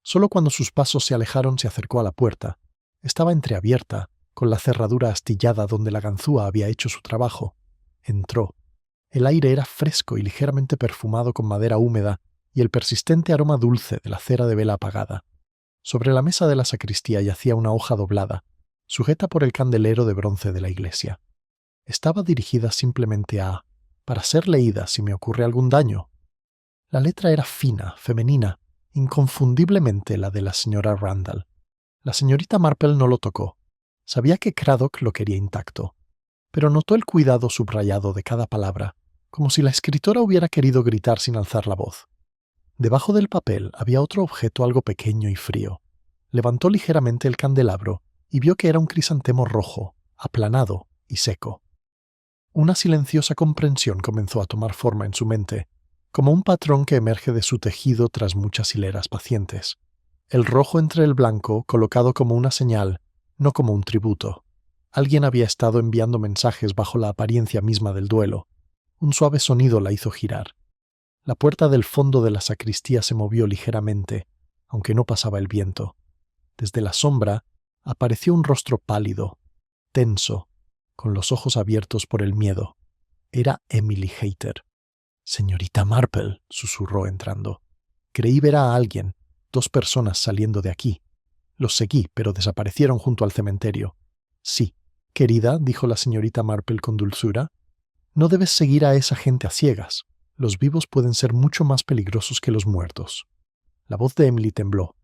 Solo cuando sus pasos se alejaron se acercó a la puerta. Estaba entreabierta, con la cerradura astillada donde la ganzúa había hecho su trabajo. Entró. El aire era fresco y ligeramente perfumado con madera húmeda y el persistente aroma dulce de la cera de vela apagada. Sobre la mesa de la sacristía yacía una hoja doblada, sujeta por el candelero de bronce de la iglesia. Estaba dirigida simplemente a «para ser leída si me ocurre algún daño». La letra era fina, femenina, inconfundiblemente la de la señora Randall. La señorita Marple no lo tocó. Sabía que Craddock lo quería intacto, pero notó el cuidado subrayado de cada palabra, como si la escritora hubiera querido gritar sin alzar la voz. Debajo del papel había otro objeto algo pequeño y frío. Levantó ligeramente el candelabro y vio que era un crisantemo rojo, aplanado y seco. Una silenciosa comprensión comenzó a tomar forma en su mente, como un patrón que emerge de su tejido tras muchas hileras pacientes. El rojo entre el blanco, colocado como una señal, no como un tributo. Alguien había estado enviando mensajes bajo la apariencia misma del duelo. Un suave sonido la hizo girar. La puerta del fondo de la sacristía se movió ligeramente, aunque no pasaba el viento. Desde la sombra apareció un rostro pálido, tenso, con los ojos abiertos por el miedo. Era Emily Hayter. «Señorita Marple», susurró entrando. «Creí ver a alguien, 2 personas saliendo de aquí. Los seguí, pero desaparecieron junto al cementerio». «Sí, querida», dijo la señorita Marple con dulzura. «No debes seguir a esa gente a ciegas. Los vivos pueden ser mucho más peligrosos que los muertos». La voz de Emily tembló.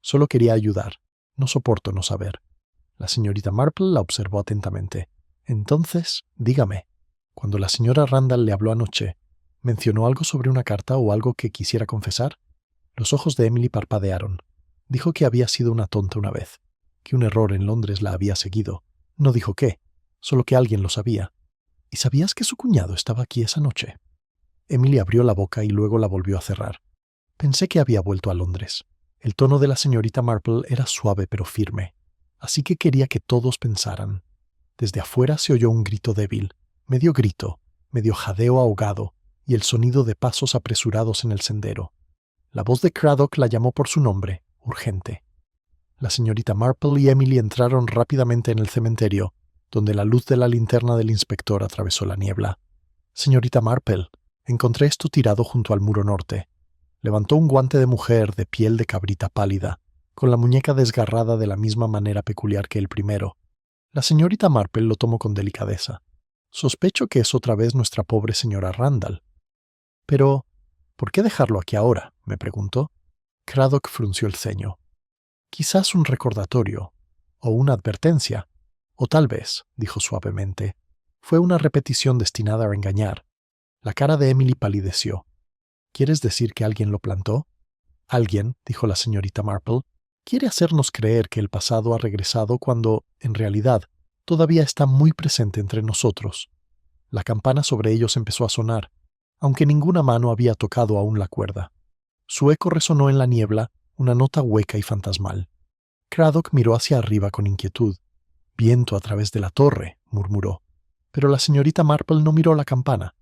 Solo quería ayudar. «No soporto no saber». La señorita Marple la observó atentamente. «Entonces, dígame, cuando la señora Randall le habló anoche, ¿mencionó algo sobre una carta o algo que quisiera confesar?» Los ojos de Emily parpadearon. Dijo que había sido una tonta una vez, que un error en Londres la había seguido. No dijo qué, solo que alguien lo sabía. «¿Y sabías que su cuñado estaba aquí esa noche?» Emily abrió la boca y luego la volvió a cerrar. «Pensé que había vuelto a Londres». El tono de la señorita Marple era suave pero firme, así que quería que todos pensaran. Desde afuera se oyó un grito débil, medio jadeo ahogado, y el sonido de pasos apresurados en el sendero. La voz de Craddock la llamó por su nombre, urgente. La señorita Marple y Emily entraron rápidamente en el cementerio, donde la luz de la linterna del inspector atravesó la niebla. «Señorita Marple, encontré esto tirado junto al muro norte». Levantó un guante de mujer de piel de cabrita pálida, con la muñeca desgarrada de la misma manera peculiar que el primero. La señorita Marple lo tomó con delicadeza. Sospecho que es otra vez nuestra pobre señora Randall. Pero, ¿por qué dejarlo aquí ahora?, me preguntó. Craddock frunció el ceño. Quizás un recordatorio, o una advertencia, o tal vez, dijo suavemente, fue una repetición destinada a engañar. La cara de Emily palideció. ¿Quieres decir que alguien lo plantó? Alguien, dijo la señorita Marple, quiere hacernos creer que el pasado ha regresado cuando, en realidad, todavía está muy presente entre nosotros. La campana sobre ellos empezó a sonar, aunque ninguna mano había tocado aún la cuerda. Su eco resonó en la niebla, una nota hueca y fantasmal. Craddock miró hacia arriba con inquietud. «Viento a través de la torre», murmuró. Pero la señorita Marple no miró la campana.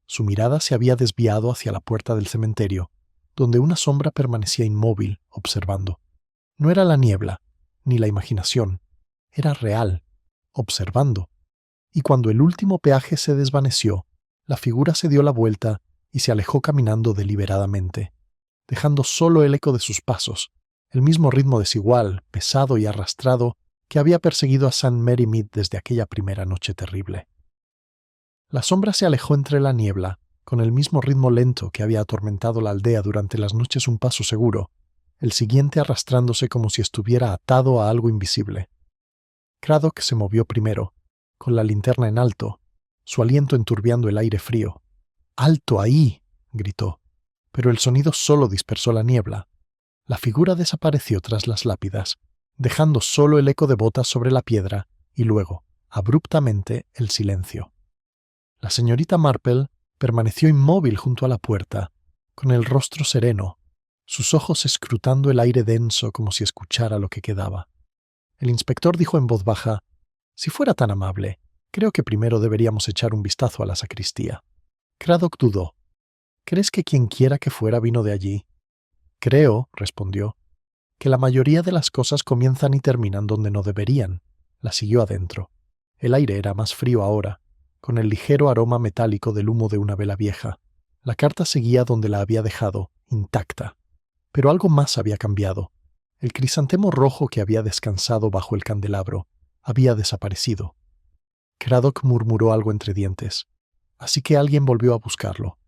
Su mirada se había desviado hacia la puerta del cementerio, donde una sombra permanecía inmóvil, observando. No era la niebla, ni la imaginación. Era real, observando. Y cuando el último peaje se desvaneció, la figura se dio la vuelta y se alejó caminando deliberadamente, dejando solo el eco de sus pasos, el mismo ritmo desigual, pesado y arrastrado que había perseguido a St. Mary Mead desde aquella primera noche terrible. La sombra se alejó entre la niebla, con el mismo ritmo lento que había atormentado la aldea durante las noches un paso seguro, el siguiente arrastrándose como si estuviera atado a algo invisible. Craddock se movió primero, con la linterna en alto, su aliento enturbiando el aire frío. «¡Alto ahí!», gritó, pero el sonido solo dispersó la niebla. La figura desapareció tras las lápidas, dejando solo el eco de botas sobre la piedra y luego, abruptamente, el silencio. La señorita Marple permaneció inmóvil junto a la puerta, con el rostro sereno, sus ojos escrutando el aire denso como si escuchara lo que quedaba. El inspector dijo en voz baja: «Si fuera tan amable, creo que primero deberíamos echar un vistazo a la sacristía». Craddock dudó. «¿Crees que quien quiera que fuera vino de allí?» «Creo», respondió, «que la mayoría de las cosas comienzan y terminan donde no deberían». La siguió adentro. El aire era más frío ahora, con el ligero aroma metálico del humo de una vela vieja. La carta seguía donde la había dejado, intacta. Pero algo más había cambiado. El crisantemo rojo que había descansado bajo el candelabro había desaparecido. Craddock murmuró algo entre dientes. Así que alguien volvió a buscarlo.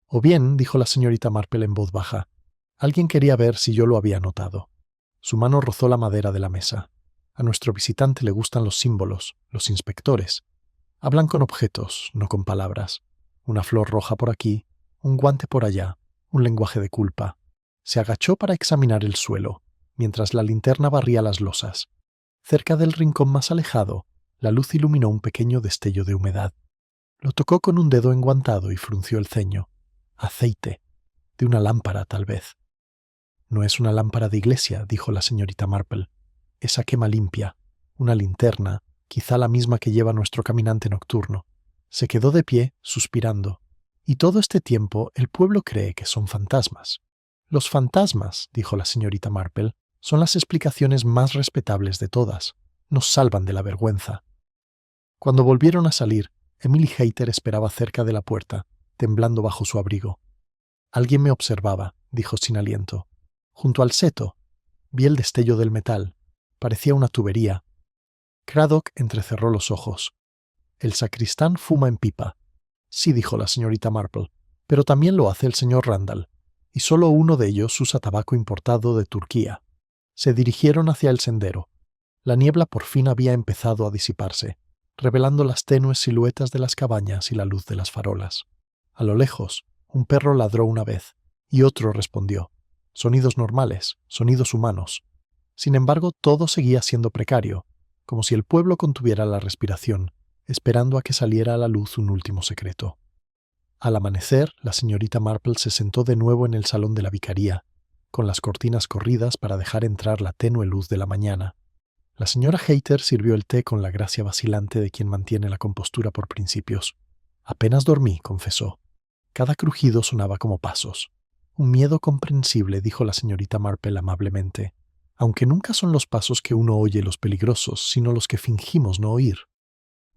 O bien, dijo la señorita Marple en voz baja, alguien quería ver si yo lo había notado. Su mano rozó la madera de la mesa. A nuestro visitante le gustan los símbolos, los inspectores. Hablan con objetos, no con palabras. Una flor roja por aquí, un guante por allá, un lenguaje de culpa. Se agachó para examinar el suelo, mientras la linterna barría las losas. Cerca del rincón más alejado, la luz iluminó un pequeño destello de humedad. Lo tocó con un dedo enguantado y frunció el ceño. Aceite. De una lámpara, tal vez. «No es una lámpara de iglesia», dijo la señorita Marple. «Esa quema limpia. Una linterna, quizá la misma que lleva nuestro caminante nocturno». Se quedó de pie, suspirando. «Y todo este tiempo el pueblo cree que son fantasmas». «Los fantasmas», dijo la señorita Marple, «son las explicaciones más respetables de todas. Nos salvan de la vergüenza». Cuando volvieron a salir, Emily Hayter esperaba cerca de la puerta, temblando bajo su abrigo. «Alguien me observaba», dijo sin aliento. «Junto al seto. Vi el destello del metal. Parecía una tubería». Craddock entrecerró los ojos. «El sacristán fuma en pipa». «Sí», dijo la señorita Marple, «pero también lo hace el señor Randall, y solo uno de ellos usa tabaco importado de Turquía». Se dirigieron hacia el sendero. La niebla por fin había empezado a disiparse, revelando las tenues siluetas de las cabañas y la luz de las farolas. A lo lejos, un perro ladró una vez, y otro respondió. Sonidos normales, sonidos humanos. Sin embargo, todo seguía siendo precario, como si el pueblo contuviera la respiración, esperando a que saliera a la luz un último secreto. Al amanecer, la señorita Marple se sentó de nuevo en el salón de la vicaría, con las cortinas corridas para dejar entrar la tenue luz de la mañana. La señora Hayter sirvió el té con la gracia vacilante de quien mantiene la compostura por principios. «Apenas dormí», confesó. Cada crujido sonaba como pasos. «Un miedo comprensible», dijo la señorita Marple amablemente, «aunque nunca son los pasos que uno oye los peligrosos, sino los que fingimos no oír».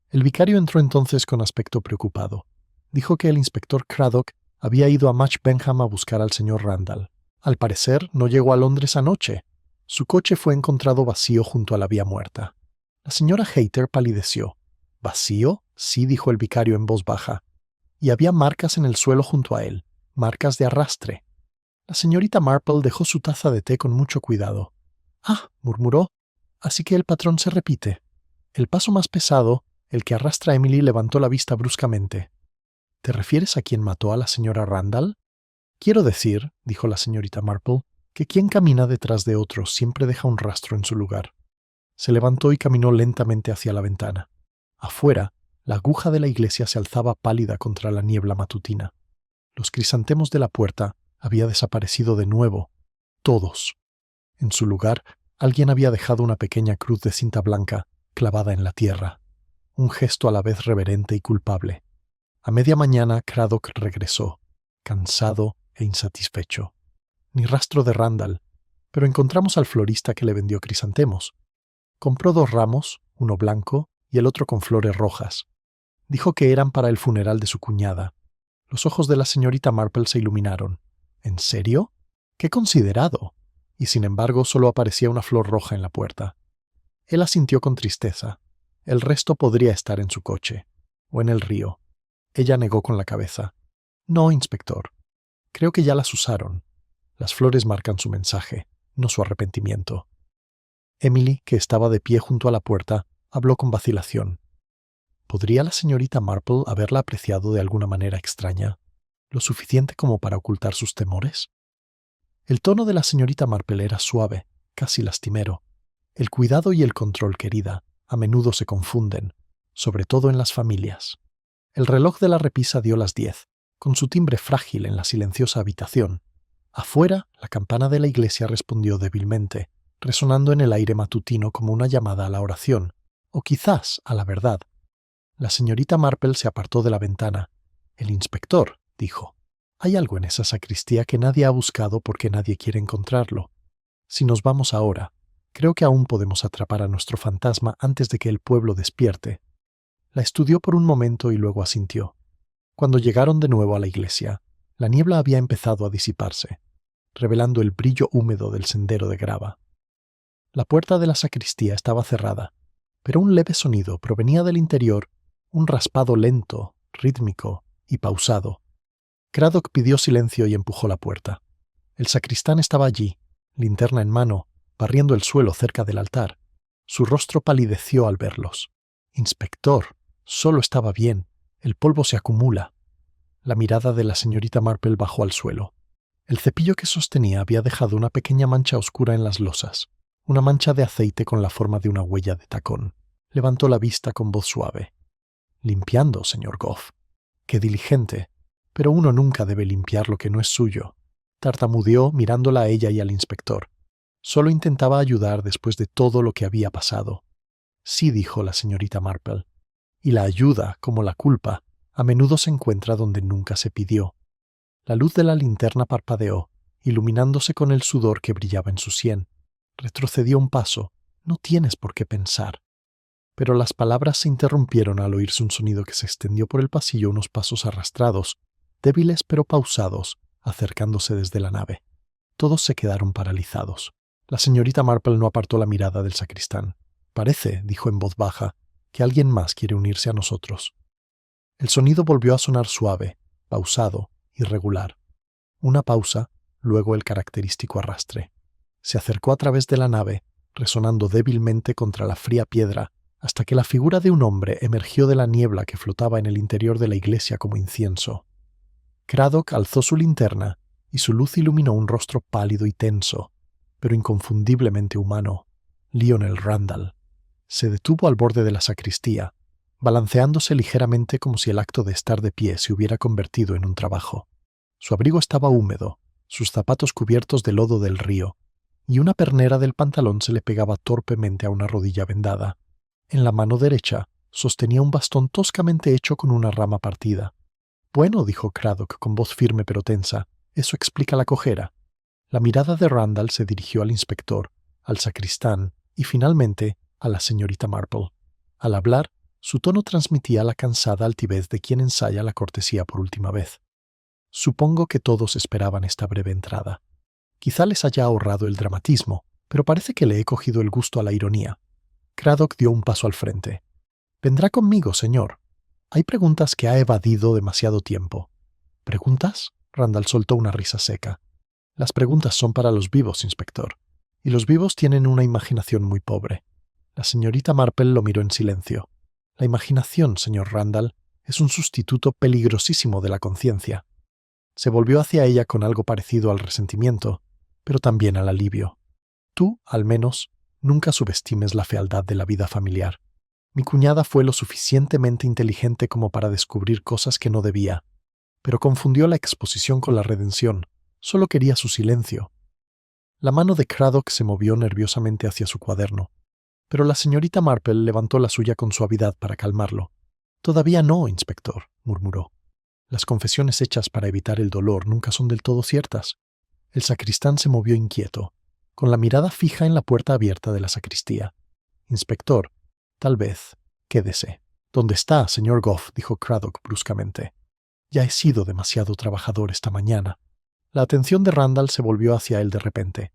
El vicario entró entonces con aspecto preocupado. Dijo que el inspector Craddock había ido a Match Benham a buscar al señor Randall. Al parecer, no llegó a Londres anoche. Su coche fue encontrado vacío junto a la vía muerta. La señora Hayter palideció. «¿Vacío?», Sí, dijo el vicario en voz baja. Y había marcas en el suelo junto a él, marcas de arrastre. La señorita Marple dejó su taza de té con mucho cuidado. «Ah», murmuró, «así que el patrón se repite». El paso más pesado, el que arrastra a Emily, levantó la vista bruscamente. «¿Te refieres a quien mató a la señora Randall?» «Quiero decir», dijo la señorita Marple, «que quien camina detrás de otro siempre deja un rastro en su lugar». Se levantó y caminó lentamente hacia la ventana. Afuera, la aguja de la iglesia se alzaba pálida contra la niebla matutina. Los crisantemos de la puerta había desaparecido de nuevo. Todos. En su lugar, alguien había dejado una pequeña cruz de cinta blanca clavada en la tierra. Un gesto a la vez reverente y culpable. A media mañana, Craddock regresó, cansado e insatisfecho. Ni rastro de Randall, pero encontramos al florista que le vendió crisantemos. Compró 2 ramos, uno blanco y el otro con flores rojas. Dijo que eran para el funeral de su cuñada. Los ojos de la señorita Marple se iluminaron. ¿En serio? ¡Qué considerado! Y sin embargo solo aparecía una flor roja en la puerta. Él asintió con tristeza. El resto podría estar en su coche, o en el río. Ella negó con la cabeza. «No, inspector. Creo que ya las usaron. Las flores marcan su mensaje, no su arrepentimiento». Emily, que estaba de pie junto a la puerta, habló con vacilación. ¿Podría la señorita Marple haberla apreciado de alguna manera extraña, lo suficiente como para ocultar sus temores? El tono de la señorita Marple era suave, casi lastimero. El cuidado y el control, querida, a menudo se confunden, sobre todo en las familias. El reloj de la repisa dio las 10, con su timbre frágil en la silenciosa habitación. Afuera, la campana de la iglesia respondió débilmente, resonando en el aire matutino como una llamada a la oración, o quizás a la verdad. La señorita Marple se apartó de la ventana. «El inspector», dijo. «Hay algo en esa sacristía que nadie ha buscado porque nadie quiere encontrarlo. Si nos vamos ahora, creo que aún podemos atrapar a nuestro fantasma antes de que el pueblo despierte». La estudió por un momento y luego asintió. Cuando llegaron de nuevo a la iglesia, la niebla había empezado a disiparse, revelando el brillo húmedo del sendero de grava. La puerta de la sacristía estaba cerrada, pero un leve sonido provenía del interior, un raspado lento, rítmico y pausado. Craddock pidió silencio y empujó la puerta. El sacristán estaba allí, linterna en mano, barriendo el suelo cerca del altar. Su rostro palideció al verlos. «Inspector, solo estaba bien. El polvo se acumula». La mirada de la señorita Marple bajó al suelo. El cepillo que sostenía había dejado una pequeña mancha oscura en las losas, una mancha de aceite con la forma de una huella de tacón. Levantó la vista con voz suave. «Limpiando, señor Goff. Qué diligente. Pero uno nunca debe limpiar lo que no es suyo». Tartamudeó mirándola a ella y al inspector. Solo intentaba ayudar después de todo lo que había pasado. «Sí», dijo la señorita Marple. «Y la ayuda, como la culpa, a menudo se encuentra donde nunca se pidió». La luz de la linterna parpadeó, iluminándose con el sudor que brillaba en su sien. Retrocedió un paso. «No tienes por qué pensar». Pero las palabras se interrumpieron al oírse un sonido que se extendió por el pasillo unos pasos arrastrados, débiles pero pausados, acercándose desde la nave. Todos se quedaron paralizados. La señorita Marple no apartó la mirada del sacristán. «Parece», dijo en voz baja, «que alguien más quiere unirse a nosotros». El sonido volvió a sonar suave, pausado, irregular. Una pausa, luego el característico arrastre. Se acercó a través de la nave, resonando débilmente contra la fría piedra, hasta que la figura de un hombre emergió de la niebla que flotaba en el interior de la iglesia como incienso. Craddock alzó su linterna y su luz iluminó un rostro pálido y tenso, pero inconfundiblemente humano, Lionel Randall. Se detuvo al borde de la sacristía, balanceándose ligeramente como si el acto de estar de pie se hubiera convertido en un trabajo. Su abrigo estaba húmedo, sus zapatos cubiertos de lodo del río, y una pernera del pantalón se le pegaba torpemente a una rodilla vendada. En la mano derecha sostenía un bastón toscamente hecho con una rama partida. «Bueno», dijo Craddock con voz firme pero tensa, «eso explica la cojera». La mirada de Randall se dirigió al inspector, al sacristán y finalmente a la señorita Marple. Al hablar, su tono transmitía la cansada altivez de quien ensaya la cortesía por última vez. «Supongo que todos esperaban esta breve entrada. Quizá les haya ahorrado el dramatismo, pero parece que le he cogido el gusto a la ironía». Craddock dio un paso al frente. «Vendrá conmigo, señor». Hay preguntas que ha evadido demasiado tiempo. ¿Preguntas? Randall soltó una risa seca. Las preguntas son para los vivos, inspector. Y los vivos tienen una imaginación muy pobre. La señorita Marple lo miró en silencio. La imaginación, señor Randall, es un sustituto peligrosísimo de la conciencia. Se volvió hacia ella con algo parecido al resentimiento, pero también al alivio. Tú, al menos, nunca subestimes la fealdad de la vida familiar. Mi cuñada fue lo suficientemente inteligente como para descubrir cosas que no debía, pero confundió la exposición con la redención. Solo quería su silencio. La mano de Craddock se movió nerviosamente hacia su cuaderno, pero la señorita Marple levantó la suya con suavidad para calmarlo. «Todavía no, inspector», murmuró. «Las confesiones hechas para evitar el dolor nunca son del todo ciertas». El sacristán se movió inquieto, con la mirada fija en la puerta abierta de la sacristía. «Inspector, tal vez. Quédese». «¿Dónde está, señor Goff?», dijo Craddock bruscamente. «Ya he sido demasiado trabajador esta mañana». La atención de Randall se volvió hacia él de repente.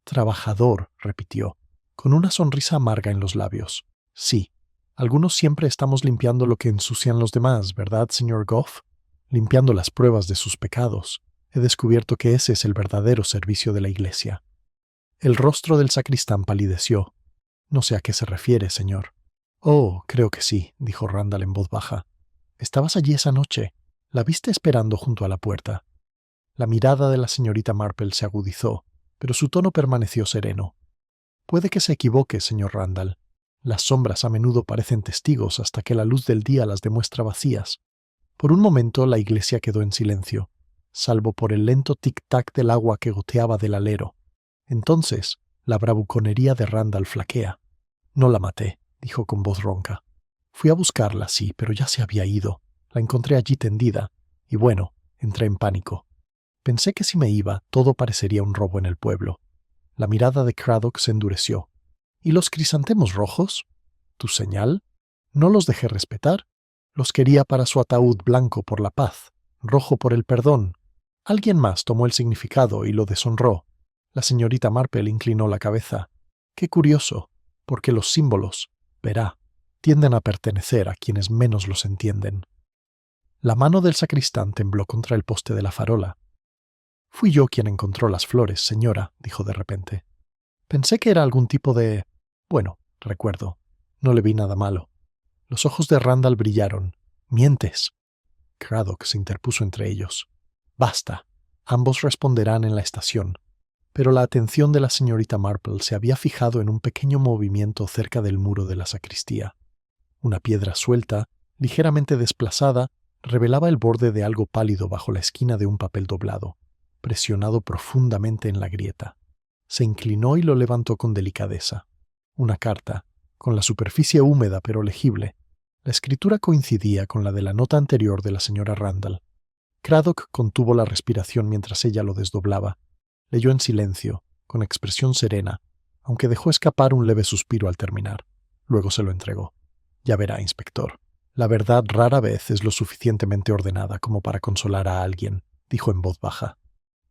«Trabajador», repitió, con una sonrisa amarga en los labios. «Sí. Algunos siempre estamos limpiando lo que ensucian los demás, ¿verdad, señor Goff? Limpiando las pruebas de sus pecados. He descubierto que ese es el verdadero servicio de la Iglesia». El rostro del sacristán palideció. «No sé a qué se refiere, señor». «Oh, creo que sí», dijo Randall en voz baja. «Estabas allí esa noche. La viste esperando junto a la puerta». La mirada de la señorita Marple se agudizó, pero su tono permaneció sereno. «Puede que se equivoque, señor Randall. Las sombras a menudo parecen testigos hasta que la luz del día las demuestra vacías». Por un momento la iglesia quedó en silencio, salvo por el lento tic-tac del agua que goteaba del alero. Entonces, la bravuconería de Randall flaquea. «No la maté», dijo con voz ronca. «Fui a buscarla, sí, pero ya se había ido. La encontré allí tendida, y bueno, entré en pánico. Pensé que si me iba, todo parecería un robo en el pueblo». La mirada de Craddock se endureció. «¿Y los crisantemos rojos? ¿Tu señal? No los dejé respetar. Los quería para su ataúd blanco por la paz, rojo por el perdón. Alguien más tomó el significado y lo deshonró». La señorita Marple inclinó la cabeza. «Qué curioso, porque los símbolos, verá, tienden a pertenecer a quienes menos los entienden». La mano del sacristán tembló contra el poste de la farola. «Fui yo quien encontró las flores, señora», dijo de repente. «Pensé que era algún tipo de... Bueno, recuerdo. No le vi nada malo». Los ojos de Randall brillaron. «¡Mientes!». Craddock se interpuso entre ellos. «Basta. Ambos responderán en la estación». Pero la atención de la señorita Marple se había fijado en un pequeño movimiento cerca del muro de la sacristía. Una piedra suelta, ligeramente desplazada, revelaba el borde de algo pálido bajo la esquina de un papel doblado, presionado profundamente en la grieta. Se inclinó y lo levantó con delicadeza. Una carta, con la superficie húmeda pero legible. La escritura coincidía con la de la nota anterior de la señora Randall. Craddock contuvo la respiración mientras ella lo desdoblaba. Leyó en silencio, con expresión serena, aunque dejó escapar un leve suspiro al terminar. Luego se lo entregó. «Ya verá, inspector. La verdad rara vez es lo suficientemente ordenada como para consolar a alguien», dijo en voz baja.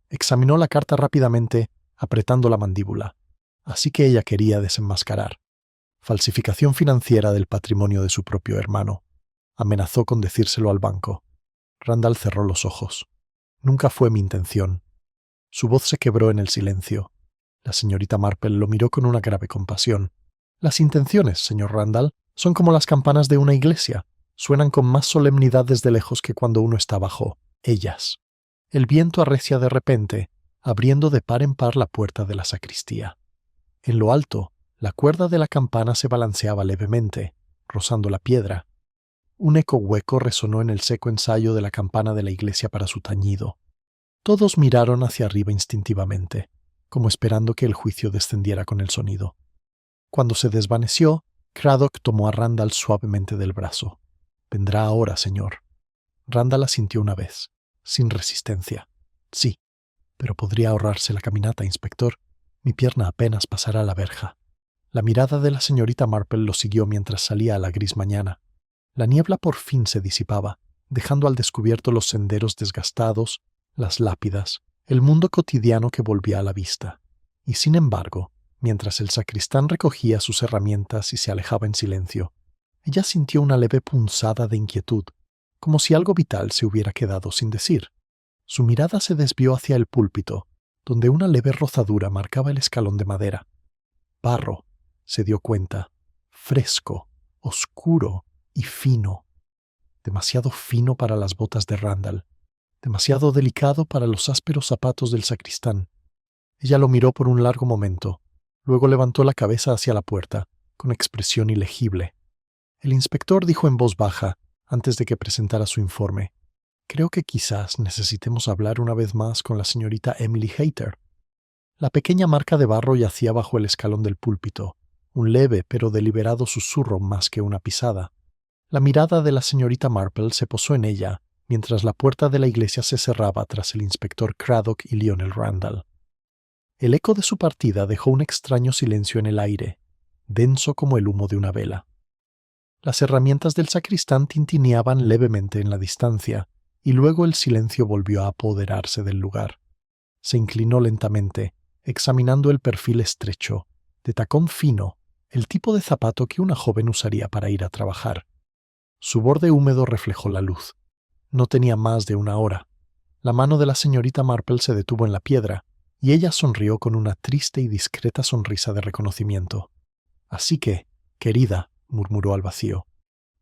Examinó la carta rápidamente, apretando la mandíbula. Así que ella quería desenmascarar. Falsificación financiera del patrimonio de su propio hermano. Amenazó con decírselo al banco. Randall cerró los ojos. «Nunca fue mi intención». Su voz se quebró en el silencio. La señorita Marple lo miró con una grave compasión. «Las intenciones, señor Randall, son como las campanas de una iglesia. Suenan con más solemnidad desde lejos que cuando uno está bajo ellas». El viento arrecia de repente, abriendo de par en par la puerta de la sacristía. En lo alto, la cuerda de la campana se balanceaba levemente, rozando la piedra. Un eco hueco resonó en el seco ensayo de la campana de la iglesia para su tañido. Todos miraron hacia arriba instintivamente, como esperando que el juicio descendiera con el sonido. Cuando se desvaneció, Craddock tomó a Randall suavemente del brazo. «Vendrá ahora, señor». Randall asintió una vez, sin resistencia. «Sí, pero podría ahorrarse la caminata, inspector. Mi pierna apenas pasará la verja». La mirada de la señorita Marple lo siguió mientras salía a la gris mañana. La niebla por fin se disipaba, dejando al descubierto los senderos desgastados, las lápidas, el mundo cotidiano que volvía a la vista. Y sin embargo, mientras el sacristán recogía sus herramientas y se alejaba en silencio, Ella sintió una leve punzada de inquietud, como si algo vital se hubiera quedado sin decir. Su mirada se desvió hacia el púlpito, donde una leve rozadura marcaba el escalón de madera. Barro, se dio cuenta, fresco, oscuro y fino. Demasiado fino para las botas de Randall, demasiado delicado para los ásperos zapatos del sacristán. Ella lo miró por un largo momento, luego levantó la cabeza hacia la puerta, con expresión ilegible. El inspector dijo en voz baja, antes de que presentara su informe: «Creo que quizás necesitemos hablar una vez más con la señorita Emily Hayter». La pequeña marca de barro yacía bajo el escalón del púlpito, un leve pero deliberado susurro más que una pisada. La mirada de la señorita Marple se posó en ella, mientras la puerta de la iglesia se cerraba tras el inspector Craddock y Lionel Randall. El eco de su partida dejó un extraño silencio en el aire, denso como el humo de una vela. Las herramientas del sacristán tintineaban levemente en la distancia, y luego el silencio volvió a apoderarse del lugar. Se inclinó lentamente, examinando el perfil estrecho, de tacón fino, el tipo de zapato que una joven usaría para ir a trabajar. Su borde húmedo reflejó la luz. No tenía más de una hora. La mano de la señorita Marple se detuvo en la piedra, y ella sonrió con una triste y discreta sonrisa de reconocimiento. «Así que, querida», murmuró al vacío,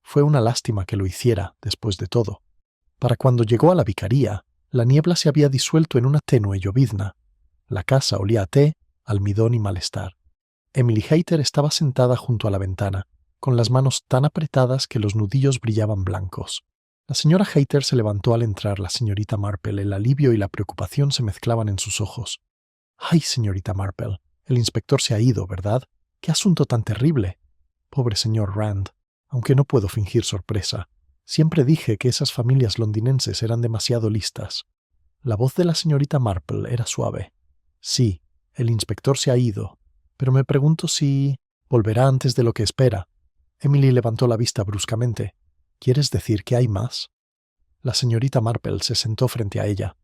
«fue una lástima que lo hiciera, después de todo». Para cuando llegó a la vicaría, la niebla se había disuelto en una tenue llovizna. La casa olía a té, almidón y malestar. Emily Hayter estaba sentada junto a la ventana, con las manos tan apretadas que los nudillos brillaban blancos. La señora Hayter se levantó al entrar la señorita Marple. El alivio y la preocupación se mezclaban en sus ojos. «Ay, señorita Marple, el inspector se ha ido, ¿verdad? ¡Qué asunto tan terrible! Pobre señor Rand, aunque no puedo fingir sorpresa. Siempre dije que esas familias londinenses eran demasiado listas». La voz de la señorita Marple era suave. «Sí, el inspector se ha ido, pero me pregunto si volverá antes de lo que espera». Emily levantó la vista bruscamente. «¿Quieres decir que hay más?» La señorita Marple se sentó frente a ella.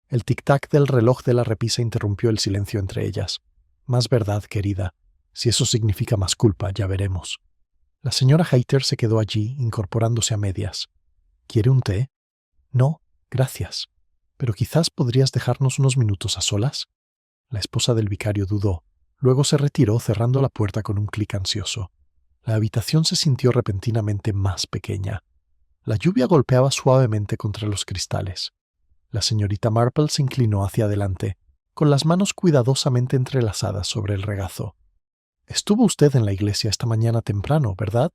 El tic-tac del reloj de la repisa interrumpió el silencio entre ellas. «Más verdad, querida. Si eso significa más culpa, ya veremos». La señora Hayter se quedó allí, incorporándose a medias. «¿Quiere un té?» «No, gracias. Pero quizás podrías dejarnos unos minutos a solas». La esposa del vicario dudó. Luego se retiró cerrando la puerta con un clic ansioso. La habitación se sintió repentinamente más pequeña. La lluvia golpeaba suavemente contra los cristales. La señorita Marple se inclinó hacia adelante, con las manos cuidadosamente entrelazadas sobre el regazo. «Estuvo usted en la iglesia esta mañana temprano, ¿verdad?»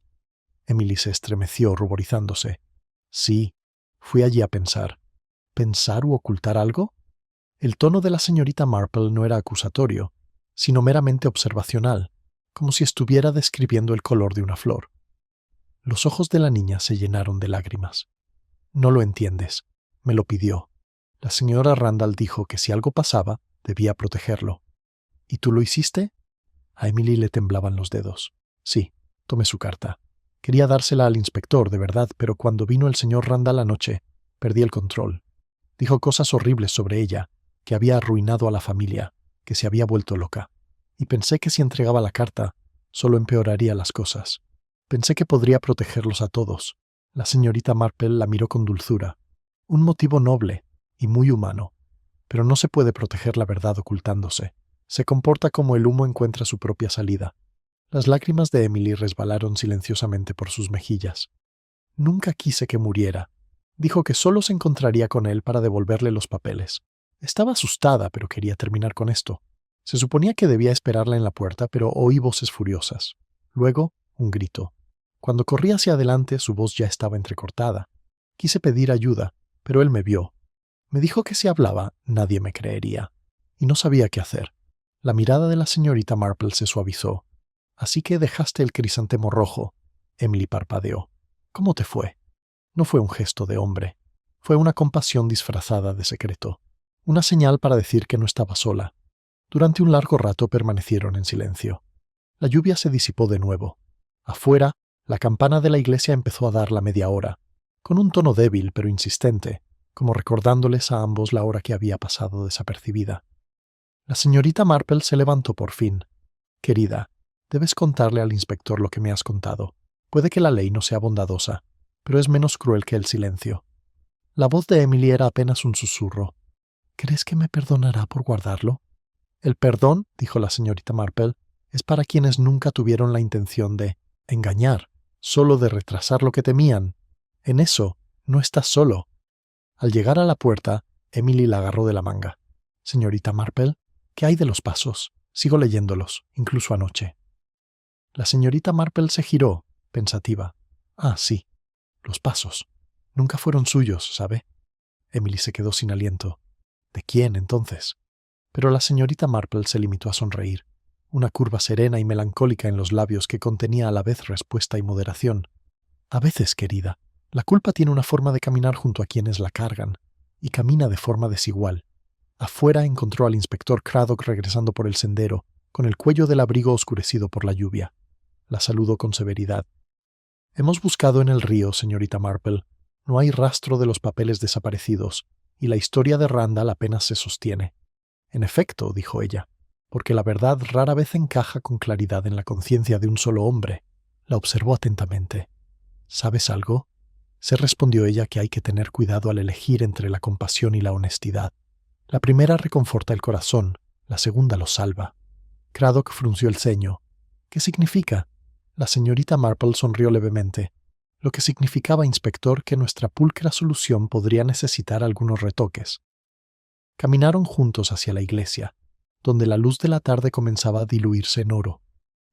Emily se estremeció, ruborizándose. «Sí, fui allí a pensar». ¿Pensar u ocultar algo? El tono de la señorita Marple no era acusatorio, sino meramente observacional, como si estuviera describiendo el color de una flor. Los ojos de la niña se llenaron de lágrimas. «No lo entiendes. Me lo pidió. La señora Randall dijo que si algo pasaba, debía protegerlo». «¿Y tú lo hiciste?» A Emily le temblaban los dedos. «Sí, tomé su carta. Quería dársela al inspector, de verdad, pero cuando vino el señor Randall anoche, perdí el control. Dijo cosas horribles sobre ella, que había arruinado a la familia, que se había vuelto loca. Y pensé que si entregaba la carta, solo empeoraría las cosas. Pensé que podría protegerlos a todos». La señorita Marple la miró con dulzura. «Un motivo noble y muy humano. Pero no se puede proteger la verdad ocultándose. Se comporta como el humo encuentra su propia salida». Las lágrimas de Emily resbalaron silenciosamente por sus mejillas. «Nunca quise que muriera. Dijo que solo se encontraría con él para devolverle los papeles. Estaba asustada, pero quería terminar con esto. Se suponía que debía esperarla en la puerta, pero oí voces furiosas. Luego, un grito. Cuando corrí hacia adelante, su voz ya estaba entrecortada. Quise pedir ayuda, pero él me vio. Me dijo que si hablaba, nadie me creería. Y no sabía qué hacer». La mirada de la señorita Marple se suavizó. «Así que dejaste el crisantemo rojo». Emily parpadeó. «¿Cómo te fue?» No fue un gesto de hombre. Fue una compasión disfrazada de secreto. Una señal para decir que no estaba sola. Durante un largo rato permanecieron en silencio. La lluvia se disipó de nuevo. Afuera, la campana de la iglesia empezó a dar la media hora, con un tono débil pero insistente, como recordándoles a ambos la hora que había pasado desapercibida. La señorita Marple se levantó por fin. «Querida, debes contarle al inspector lo que me has contado. Puede que la ley no sea bondadosa, pero es menos cruel que el silencio. La voz de Emily era apenas un susurro. ¿Crees que me perdonará por guardarlo? El perdón, dijo la señorita Marple, es para quienes nunca tuvieron la intención de engañar, solo de retrasar lo que temían. En eso, no estás solo. Al llegar a la puerta, Emily la agarró de la manga. Señorita Marple, ¿qué hay de los pasos? Sigo leyéndolos, incluso anoche. La señorita Marple se giró, pensativa. Ah, sí, los pasos. Nunca fueron suyos, ¿sabe? Emily se quedó sin aliento. ¿De quién, entonces? Pero la señorita Marple se limitó a sonreír, una curva serena y melancólica en los labios que contenía a la vez respuesta y moderación. A veces, querida, la culpa tiene una forma de caminar junto a quienes la cargan, y camina de forma desigual. Afuera encontró al inspector Craddock regresando por el sendero, con el cuello del abrigo oscurecido por la lluvia. La saludó con severidad. Hemos buscado en el río, señorita Marple. No hay rastro de los papeles desaparecidos, y la historia de Randall apenas se sostiene. En efecto, dijo ella, porque la verdad rara vez encaja con claridad en la conciencia de un solo hombre. La observó atentamente. ¿Sabes algo? Se respondió ella que hay que tener cuidado al elegir entre la compasión y la honestidad. La primera reconforta el corazón, la segunda lo salva. Craddock frunció el ceño. ¿Qué significa? La señorita Marple sonrió levemente, lo que significaba, inspector, que nuestra pulcra solución podría necesitar algunos retoques. Caminaron juntos hacia la iglesia, donde la luz de la tarde comenzaba a diluirse en oro.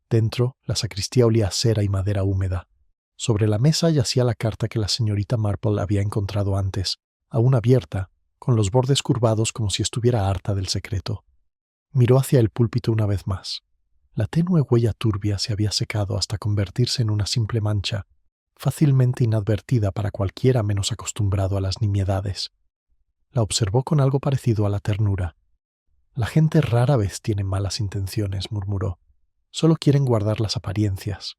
Dentro, la sacristía olía a cera y madera húmeda. Sobre la mesa yacía la carta que la señorita Marple había encontrado antes, aún abierta, con los bordes curvados como si estuviera harta del secreto. Miró hacia el púlpito una vez más. La tenue huella turbia se había secado hasta convertirse en una simple mancha, fácilmente inadvertida para cualquiera menos acostumbrado a las nimiedades. La observó con algo parecido a la ternura. La gente rara vez tiene malas intenciones, murmuró. Solo quieren guardar las apariencias.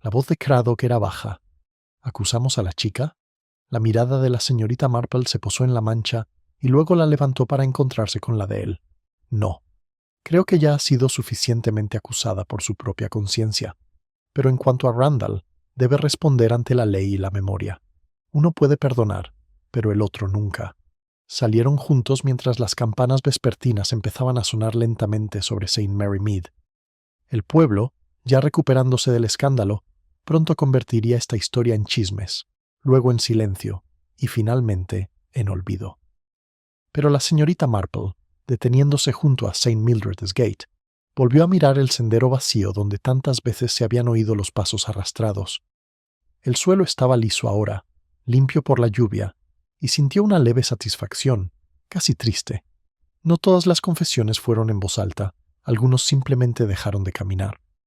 La voz de Craddock era baja. ¿Acusamos a la chica? La mirada de la señorita Marple se posó en la mancha y luego la levantó para encontrarse con la de él. No. Creo que ya ha sido suficientemente acusada por su propia conciencia. Pero en cuanto a Randall, debe responder ante la ley y la memoria. Uno puede perdonar, pero el otro nunca. Salieron juntos mientras las campanas vespertinas empezaban a sonar lentamente sobre St. Mary Mead. El pueblo, ya recuperándose del escándalo, pronto convertiría esta historia en chismes, luego en silencio y finalmente en olvido. Pero la señorita Marple, deteniéndose junto a St. Mildred's Gate, volvió a mirar el sendero vacío donde tantas veces se habían oído los pasos arrastrados. El suelo estaba liso ahora, limpio por la lluvia, y sintió una leve satisfacción, casi triste. No todas las confesiones fueron en voz alta, algunos simplemente dejaron de caminar.